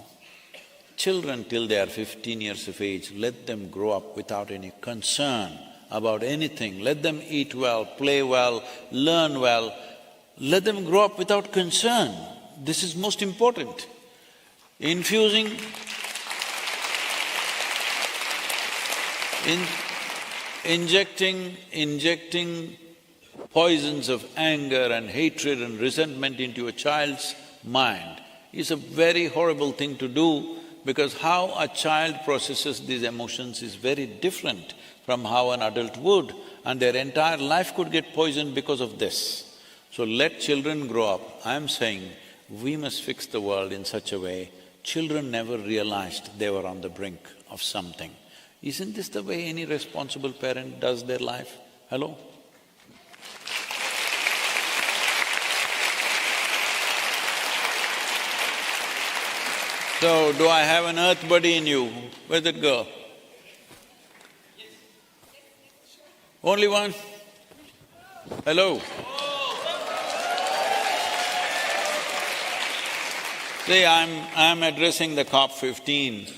Children till they are 15 years of age, let them grow up without any concern about anything. Let them eat well, play well, learn well. Let them grow up without concern. This is most important. Injecting poisons of anger and hatred and resentment into a child's mind is a very horrible thing to do, because how a child processes these emotions is very different from how an adult would, and their entire life could get poisoned because of this. So let children grow up. I'm saying we must fix the world in such a way, children never realized they were on the brink of something. Isn't this the way any responsible parent does their life? Hello? So, do I have an earth buddy in you? Where's that girl? Only one? Hello? See, I'm addressing the COP15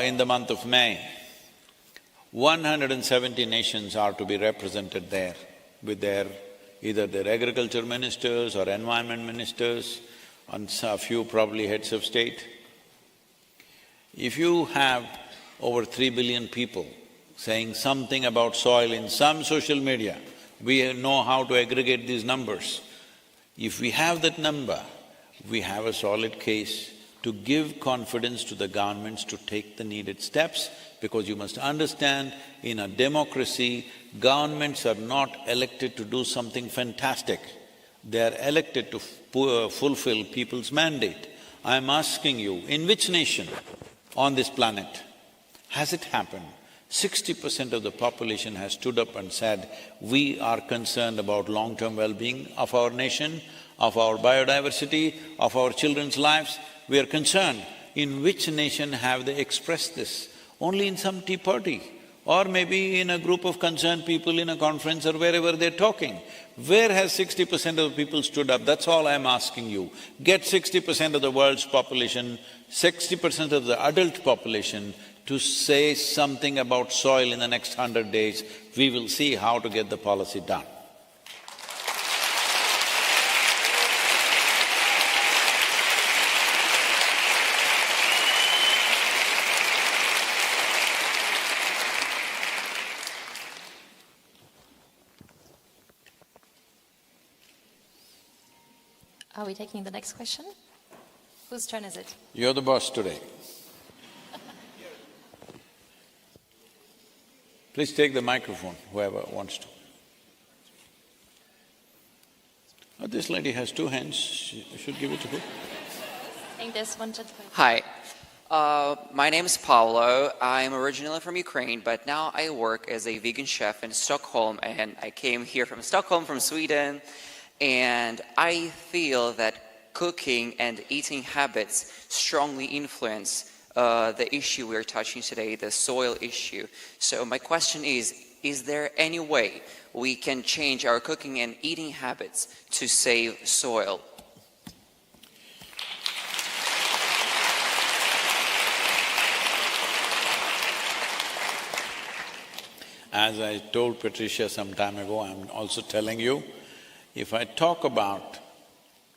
in the month of May. 170 nations are to be represented there with either their agriculture ministers or environment ministers, and a few probably heads of state. If you have over 3 billion people saying something about soil in some social media, we know how to aggregate these numbers. If we have that number, we have a solid case to give confidence to the governments to take the needed steps, because you must understand, in a democracy, governments are not elected to do something fantastic. They are elected to fulfill people's mandate. I'm asking you, in which nation on this planet has it happened 60% of the population has stood up and said, we are concerned about long-term well-being of our nation, of our biodiversity, of our children's lives, we are concerned. In which nation have they expressed this? Only in some tea party, or maybe in a group of concerned people in a conference or wherever they're talking. Where has 60% of the people stood up? That's all I'm asking you. Get 60% of the world's population, 60% of the adult population to say something about soil in the next 100 days. We will see how to get the policy done. Are we taking the next question? Whose turn is it? You're the boss today. Please take the microphone, whoever wants to. Oh, this lady has two hands, she should give it to her. I think there's one gentleman. Hi, my name is Paolo. I'm originally from Ukraine, but now I work as a vegan chef in Stockholm, and I came here from Stockholm, from Sweden, and I feel that cooking and eating habits strongly influence the issue we're touching today, the soil issue. So my question is there any way we can change our cooking and eating habits to save soil? As I told Patrizia some time ago, I'm also telling you, if I talk about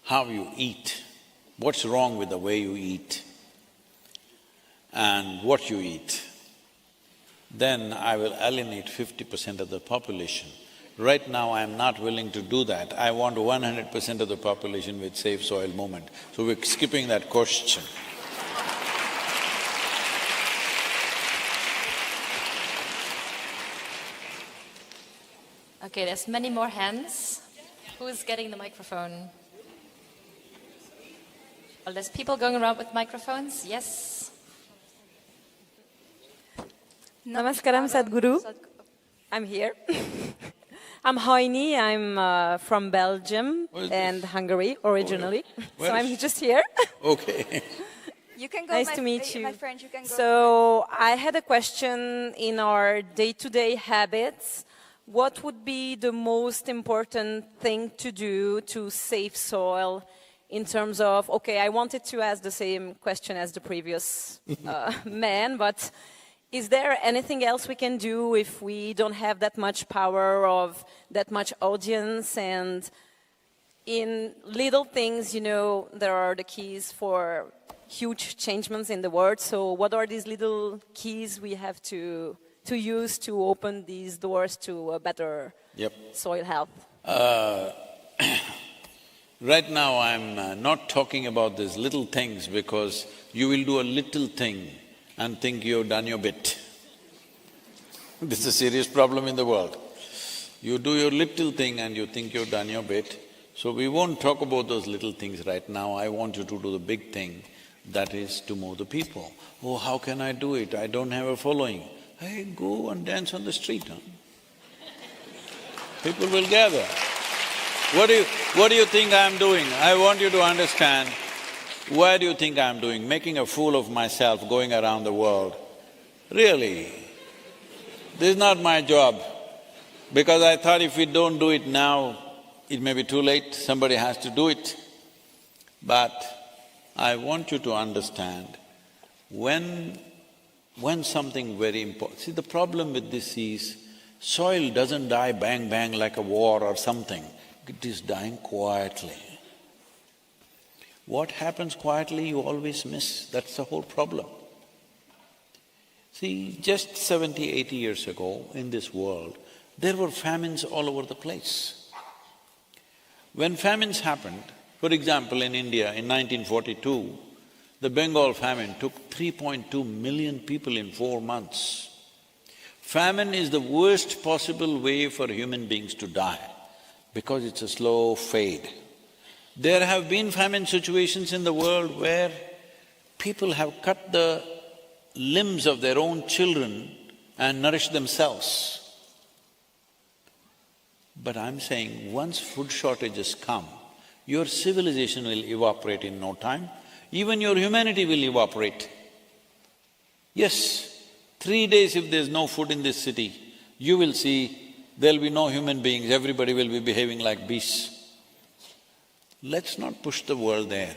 how you eat, what's wrong with the way you eat and what you eat, then I will alienate 50% of the population. Right now, I'm not willing to do that. I want 100% of the population with Save Soil movement. So we're skipping that question. Okay, there's many more hands. Who's getting the microphone? Well, there's people going around with microphones. Yes. Namaskaram, Sadhguru. I'm here. I'm Heini. I'm from Belgium and Hungary originally. So I'm just here. Okay. You can go. Nice to meet you. My friend, you can go. So I had a question in our day-to-day habits. What would be the most important thing to do to save soil in terms of, okay, I wanted to ask the same question as the previous man, but is there anything else we can do if we don't have that much power of that much audience? And in little things, you know, there are the keys for huge changements in the world. So what are these little keys we have to use to open these doors to a better soil health? Right now, I'm not talking about these little things because you will do a little thing and think you've done your bit. This is a serious problem in the world. You do your little thing and you think you've done your bit. So we won't talk about those little things right now. I want you to do the big thing, that is to move the people. Oh, how can I do it? I don't have a following. Hey, go and dance on the street, huh? People will gather. What do you think I'm doing? I want you to understand, why do you think I'm doing? Making a fool of myself, going around the world. Really, this is not my job, because I thought if we don't do it now, it may be too late, somebody has to do it. But I want you to understand, when something very important… See, the problem with this is, soil doesn't die bang bang like a war or something, it is dying quietly. What happens quietly, you always miss, that's the whole problem. See, just 70, 80 years ago in this world, there were famines all over the place. When famines happened, for example, in India in 1942, the Bengal famine took 3.2 million people in 4 months. Famine is the worst possible way for human beings to die, because it's a slow fade. There have been famine situations in the world where people have cut the limbs of their own children and nourished themselves. But I'm saying, once food shortages come, your civilization will evaporate in no time, even your humanity will evaporate. Yes, 3 days if there's no food in this city, you will see there'll be no human beings, everybody will be behaving like beasts. Let's not push the world there.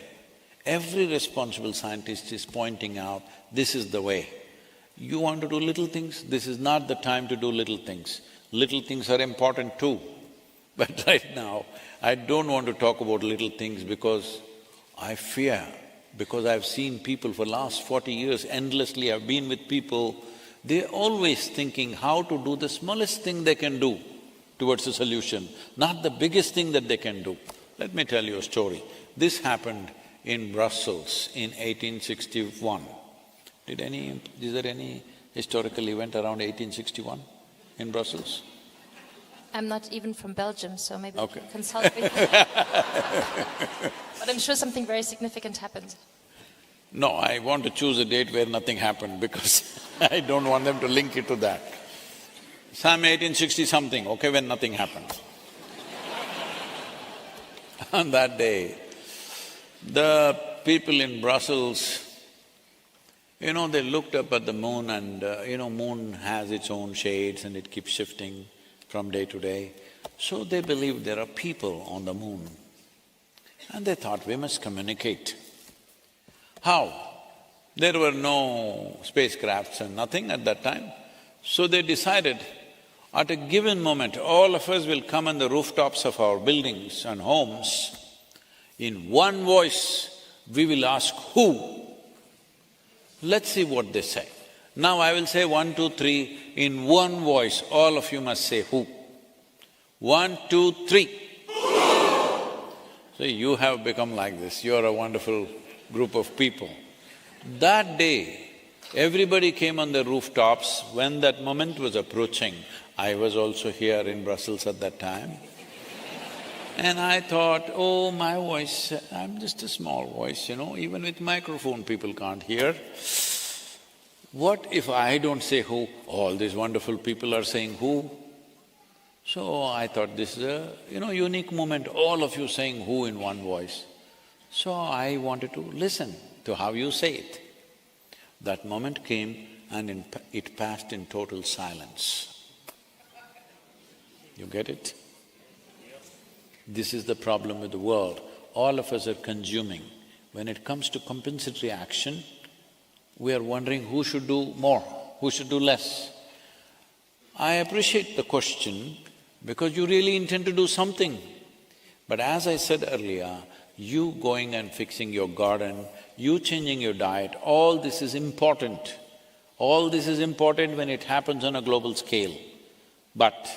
Every responsible scientist is pointing out, this is the way. You want to do little things, this is not the time to do little things. Little things are important too. But right now, I don't want to talk about little things because I fear, because I've seen people for last 40 years, endlessly I've been with people, they're always thinking how to do the smallest thing they can do towards a solution, not the biggest thing that they can do. Let me tell you a story. This happened in Brussels in 1861. Is there any historical event around 1861 in Brussels? I'm not even from Belgium, so maybe Okay. we can consult with But I'm sure something very significant happened. No, I want to choose a date where nothing happened because I don't want them to link it to that. Some 1860-something, okay, when nothing happened. On that day, the people in Brussels, they looked up at the moon and, moon has its own shades and it keeps shifting from day to day. So they believed there are people on the moon. And they thought, we must communicate. How? There were no spacecrafts and nothing at that time. So they decided, at a given moment, all of us will come on the rooftops of our buildings and homes. In one voice, we will ask, who? Let's see what they say. Now I will say 1, 2, 3, in one voice, all of you must say who. 1, 2, 3. So you have become like this, you are a wonderful group of people. That day, everybody came on the rooftops. When that moment was approaching, I was also here in Brussels at that time. And I thought, oh, my voice, I'm just a small voice, even with microphone people can't hear. What if I don't say who? All these wonderful people are saying who? So I thought this is a, unique moment, all of you saying who in one voice. So I wanted to listen to how you say it. That moment came and it passed in total silence. You get it? This is the problem with the world. All of us are consuming. When it comes to compensatory action, we are wondering who should do more, who should do less. I appreciate the question because you really intend to do something. But as I said earlier, you going and fixing your garden, you changing your diet, all this is important. All this is important when it happens on a global scale. But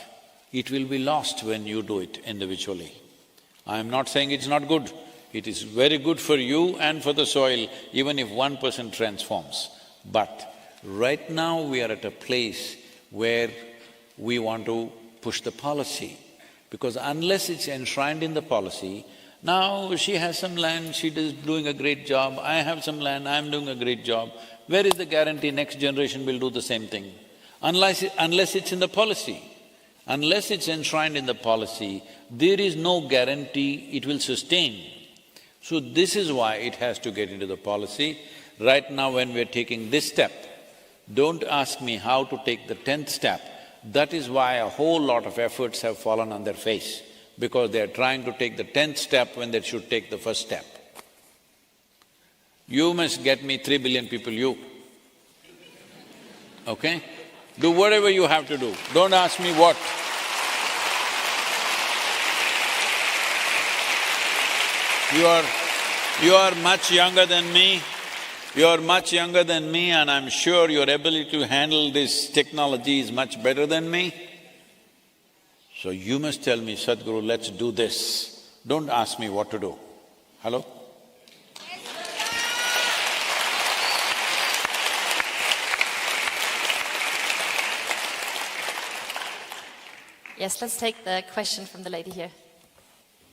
it will be lost when you do it individually. I am not saying it's not good. It is very good for you and for the soil, even if 1% transforms. But right now we are at a place where we want to push the policy. Because unless it's enshrined in the policy, now she has some land, she is doing a great job, I have some land, I'm doing a great job. Where is the guarantee next generation will do the same thing? Unless it's in the policy. Unless it's enshrined in the policy, there is no guarantee it will sustain. So this is why it has to get into the policy. Right now when we're taking this step, don't ask me how to take the 10th step. That is why a whole lot of efforts have fallen on their face, because they're trying to take the 10th step when they should take the first step. You must get me 3 billion people, you. Okay? Do whatever you have to do, don't ask me what. You are much younger than me, and I'm sure your ability to handle this technology is much better than me. So you must tell me, Sadhguru, let's do this. Don't ask me what to do. Hello? Yes, let's take the question from the lady here.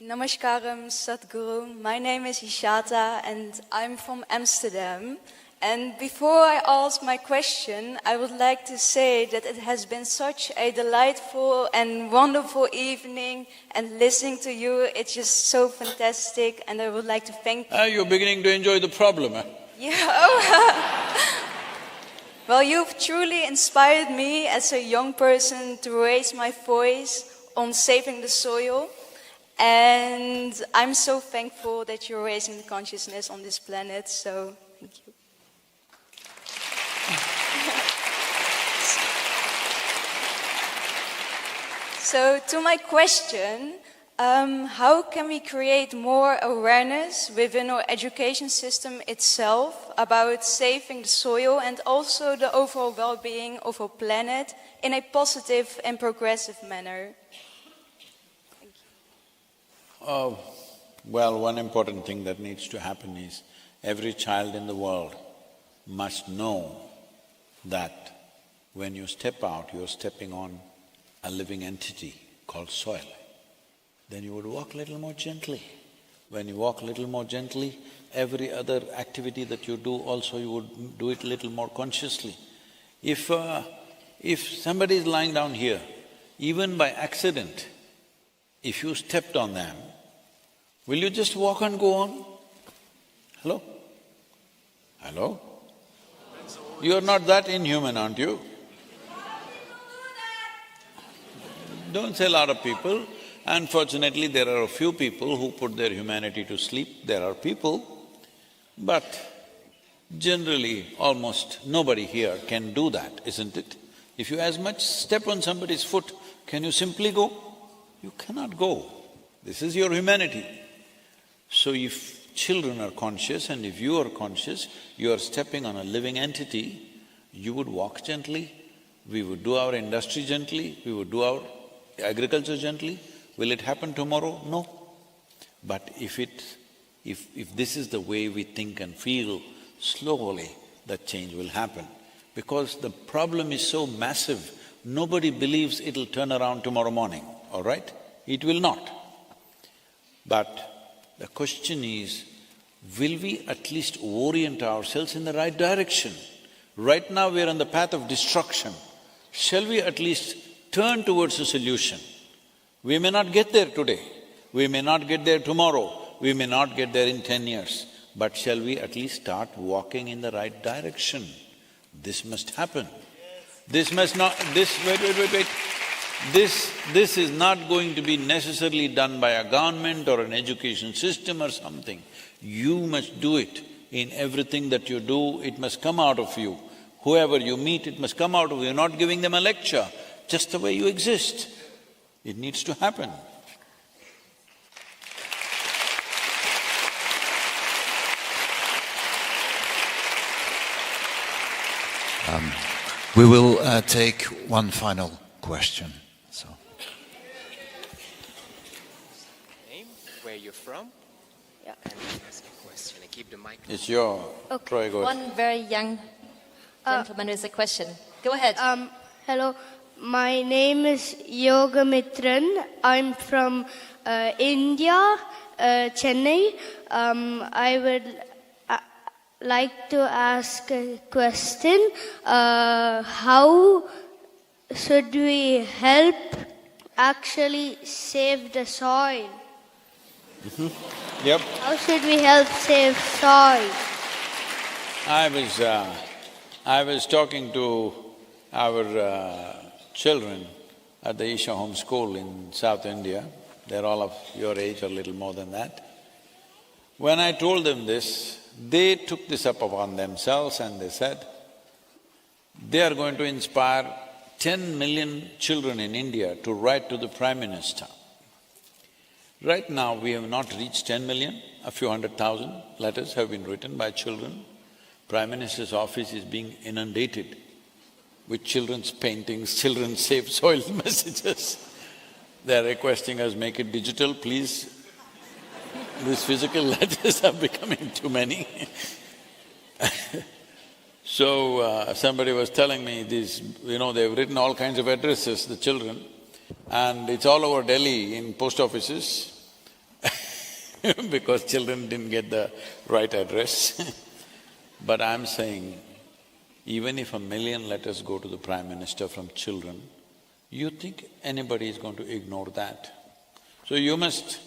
Namaskaram, Sadhguru. My name is Ishata and I'm from Amsterdam. And before I ask my question, I would like to say that it has been such a delightful and wonderful evening, and listening to you, it's just so fantastic, and I would like to thank you. You're beginning to enjoy the problem, eh? Yeah. Oh. Well, you've truly inspired me as a young person to raise my voice on saving the soil. And I'm so thankful that you're raising the consciousness on this planet, so thank you. So to my question, how can we create more awareness within our education system itself about saving the soil and also the overall well-being of our planet in a positive and progressive manner? Well, one important thing that needs to happen is every child in the world must know that when you step out, you're stepping on a living entity called soil. Then you would walk a little more gently. When you walk a little more gently, every other activity that you do also you would do it a little more consciously. If somebody is lying down here, even by accident, if you stepped on them, will you just walk and go on? Hello? Hello? You're not that inhuman, aren't you? Don't say a lot of people. Unfortunately, there are a few people who put their humanity to sleep. There are people, but generally almost nobody here can do that, isn't it? If you as much step on somebody's foot, can you simply go? You cannot go. This is your humanity. So if children are conscious and if you are conscious, you are stepping on a living entity, you would walk gently, we would do our industry gently, we would do our agriculture gently. Will it happen tomorrow? No. But if this is the way we think and feel, slowly that change will happen. Because the problem is so massive, nobody believes it'll turn around tomorrow morning, all right? It will not. But the question is, will we at least orient ourselves in the right direction? Right now we are on the path of destruction. Shall we at least turn towards a solution? We may not get there today, we may not get there tomorrow, we may not get there in 10 years, but shall we at least start walking in the right direction? This must happen. This must not… wait. This is not going to be necessarily done by a government or an education system or something. You must do it in everything that you do, it must come out of you. Whoever you meet, it must come out of you. You're not giving them a lecture, just the way you exist. It needs to happen. We will take one final question, so… Name, where you're from, and ask a question and keep the mic… It's your… Troy, go ahead. One very young gentleman with a question. Go ahead. Hello, my name is Yoga Mitran. I'm from India, Chennai. I would like to ask a question. How should we help actually save the soil? Yep. How should we help save soil? I was talking to our children at the Isha Home School in South India. They're all of your age or a little more than that. When I told them this, they took this up upon themselves and they said, they are going to inspire 10 million children in India to write to the Prime Minister. Right now, we have not reached 10 million, a few 100,000 letters have been written by children. Prime Minister's office is being inundated with children's paintings, children's Save Soil messages. They're requesting us, make it digital, please. These physical letters are becoming too many. So, somebody was telling me these, they've written all kinds of addresses, the children, and it's all over Delhi in post offices because children didn't get the right address. But I'm saying, even if 1 million letters go to the Prime Minister from children, you think anybody is going to ignore that? So you must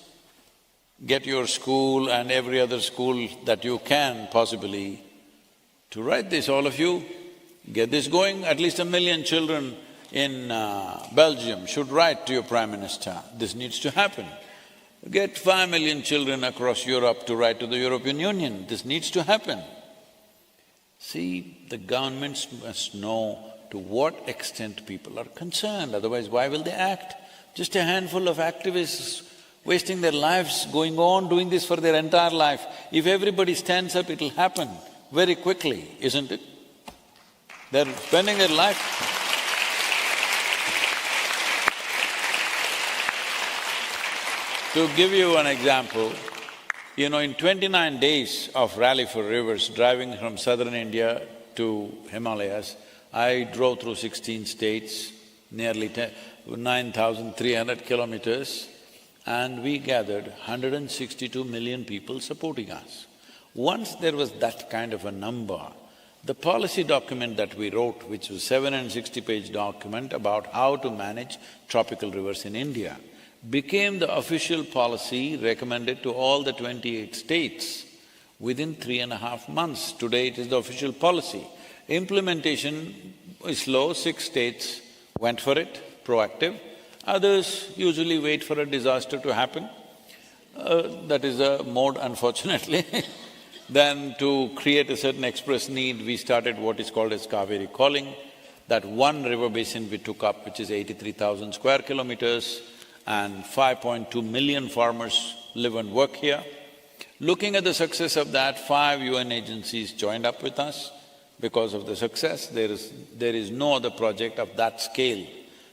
get your school and every other school that you can possibly to write this, all of you. Get this going, at least 1 million children in Belgium should write to your Prime Minister. This needs to happen. Get 5 million children across Europe to write to the European Union. This needs to happen. See, the governments must know to what extent people are concerned, otherwise why will they act? Just a handful of activists wasting their lives, going on doing this for their entire life. If everybody stands up, it'll happen very quickly, isn't it? They're spending their life. To give you an example, You know, in 29 days of Rally for Rivers, driving from southern India to Himalayas, I drove through 16 states, nearly 9,300 kilometers, and we gathered 162 million people supporting us. Once there was that kind of a number, the policy document that we wrote, which was 760-page document about how to manage tropical rivers in India, became the official policy recommended to all the 28 states within 3.5 months. Today it is the official policy. Implementation is slow, 6 states went for it, proactive. Others usually wait for a disaster to happen. That is a mode, unfortunately. Then to create a certain express need, we started what is called as Kaveri Calling. That one river basin we took up, which is 83,000 square kilometers, and 5.2 million farmers live and work here. Looking at the success of that, 5 UN agencies joined up with us. Because of the success, there is no other project of that scale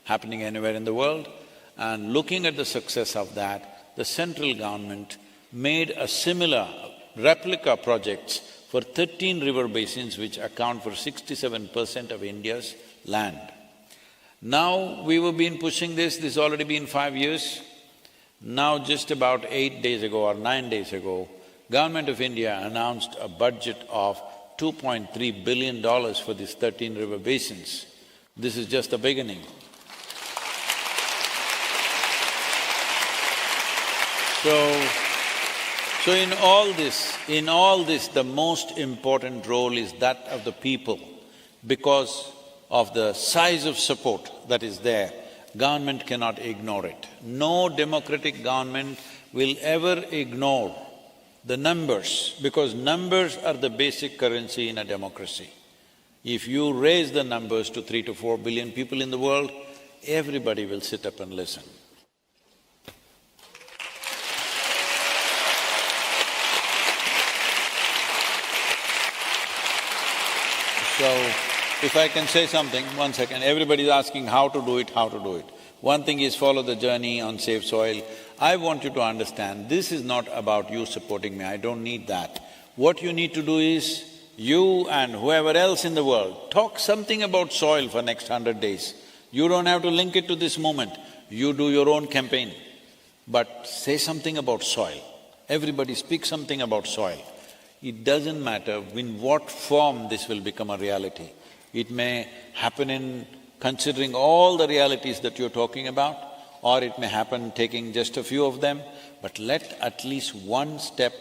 happening anywhere in the world. And looking at the success of that, the central government made a similar replica projects for 13 river basins which account for 67% of India's land. Now we have been pushing this has already been 5 years. Now just about 8 days ago or 9 days ago, Government of India announced a budget of $2.3 billion for these 13 river basins. This is just the beginning. So in all this, the most important role is that of the people. Because of the size of support that is there, government cannot ignore it. No democratic government will ever ignore the numbers, because numbers are the basic currency in a democracy. If you raise the numbers to 3 to 4 billion people in the world, everybody will sit up and listen. So, if I can say something, 1 second, everybody's asking how to do it, how to do it. One thing is follow the journey on Safe Soil. I want you to understand, this is not about you supporting me, I don't need that. What you need to do is, you and whoever else in the world, talk something about soil for next 100 days. You don't have to link it to this moment, you do your own campaign. But say something about soil. Everybody speak something about soil. It doesn't matter in what form this will become a reality. It may happen in considering all the realities that you're talking about, or it may happen taking just a few of them, but let at least one step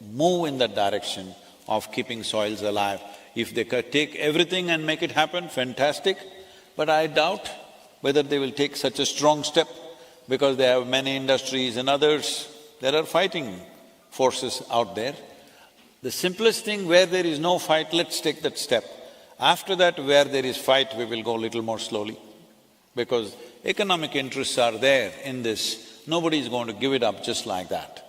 move in that direction of keeping soils alive. If they could take everything and make it happen, fantastic, but I doubt whether they will take such a strong step, because they have many industries and others, there are fighting forces out there. The simplest thing, where there is no fight, let's take that step. After that, where there is fight, we will go a little more slowly, because economic interests are there in this. Nobody is going to give it up just like that.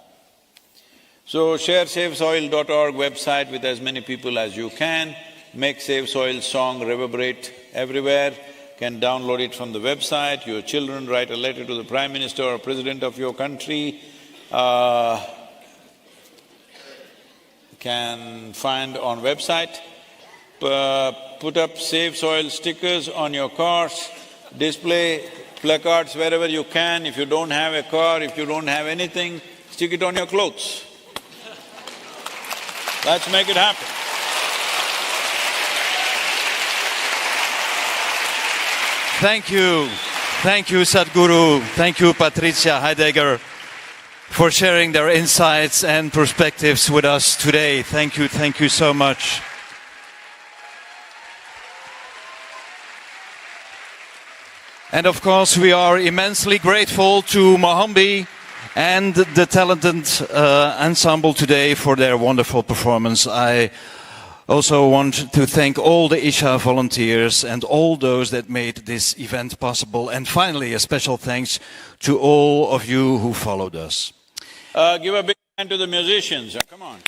So share safesoil.org website with as many people as you can. Make Save Soil song reverberate everywhere. Can download it from the website. Your children write a letter to the Prime Minister or President of your country. Can find on website. Put up Save Soil stickers on your cars, display placards wherever you can. If you don't have a car, if you don't have anything, stick it on your clothes. Let's make it happen. Thank you Sadhguru, thank you Patrizia Heidegger for sharing their insights and perspectives with us today. Thank you so much. And of course, we are immensely grateful to Mohambi and the talented ensemble today for their wonderful performance. I also want to thank all the Isha volunteers and all those that made this event possible. And finally, a special thanks to all of you who followed us. Give a big hand to the musicians, come on.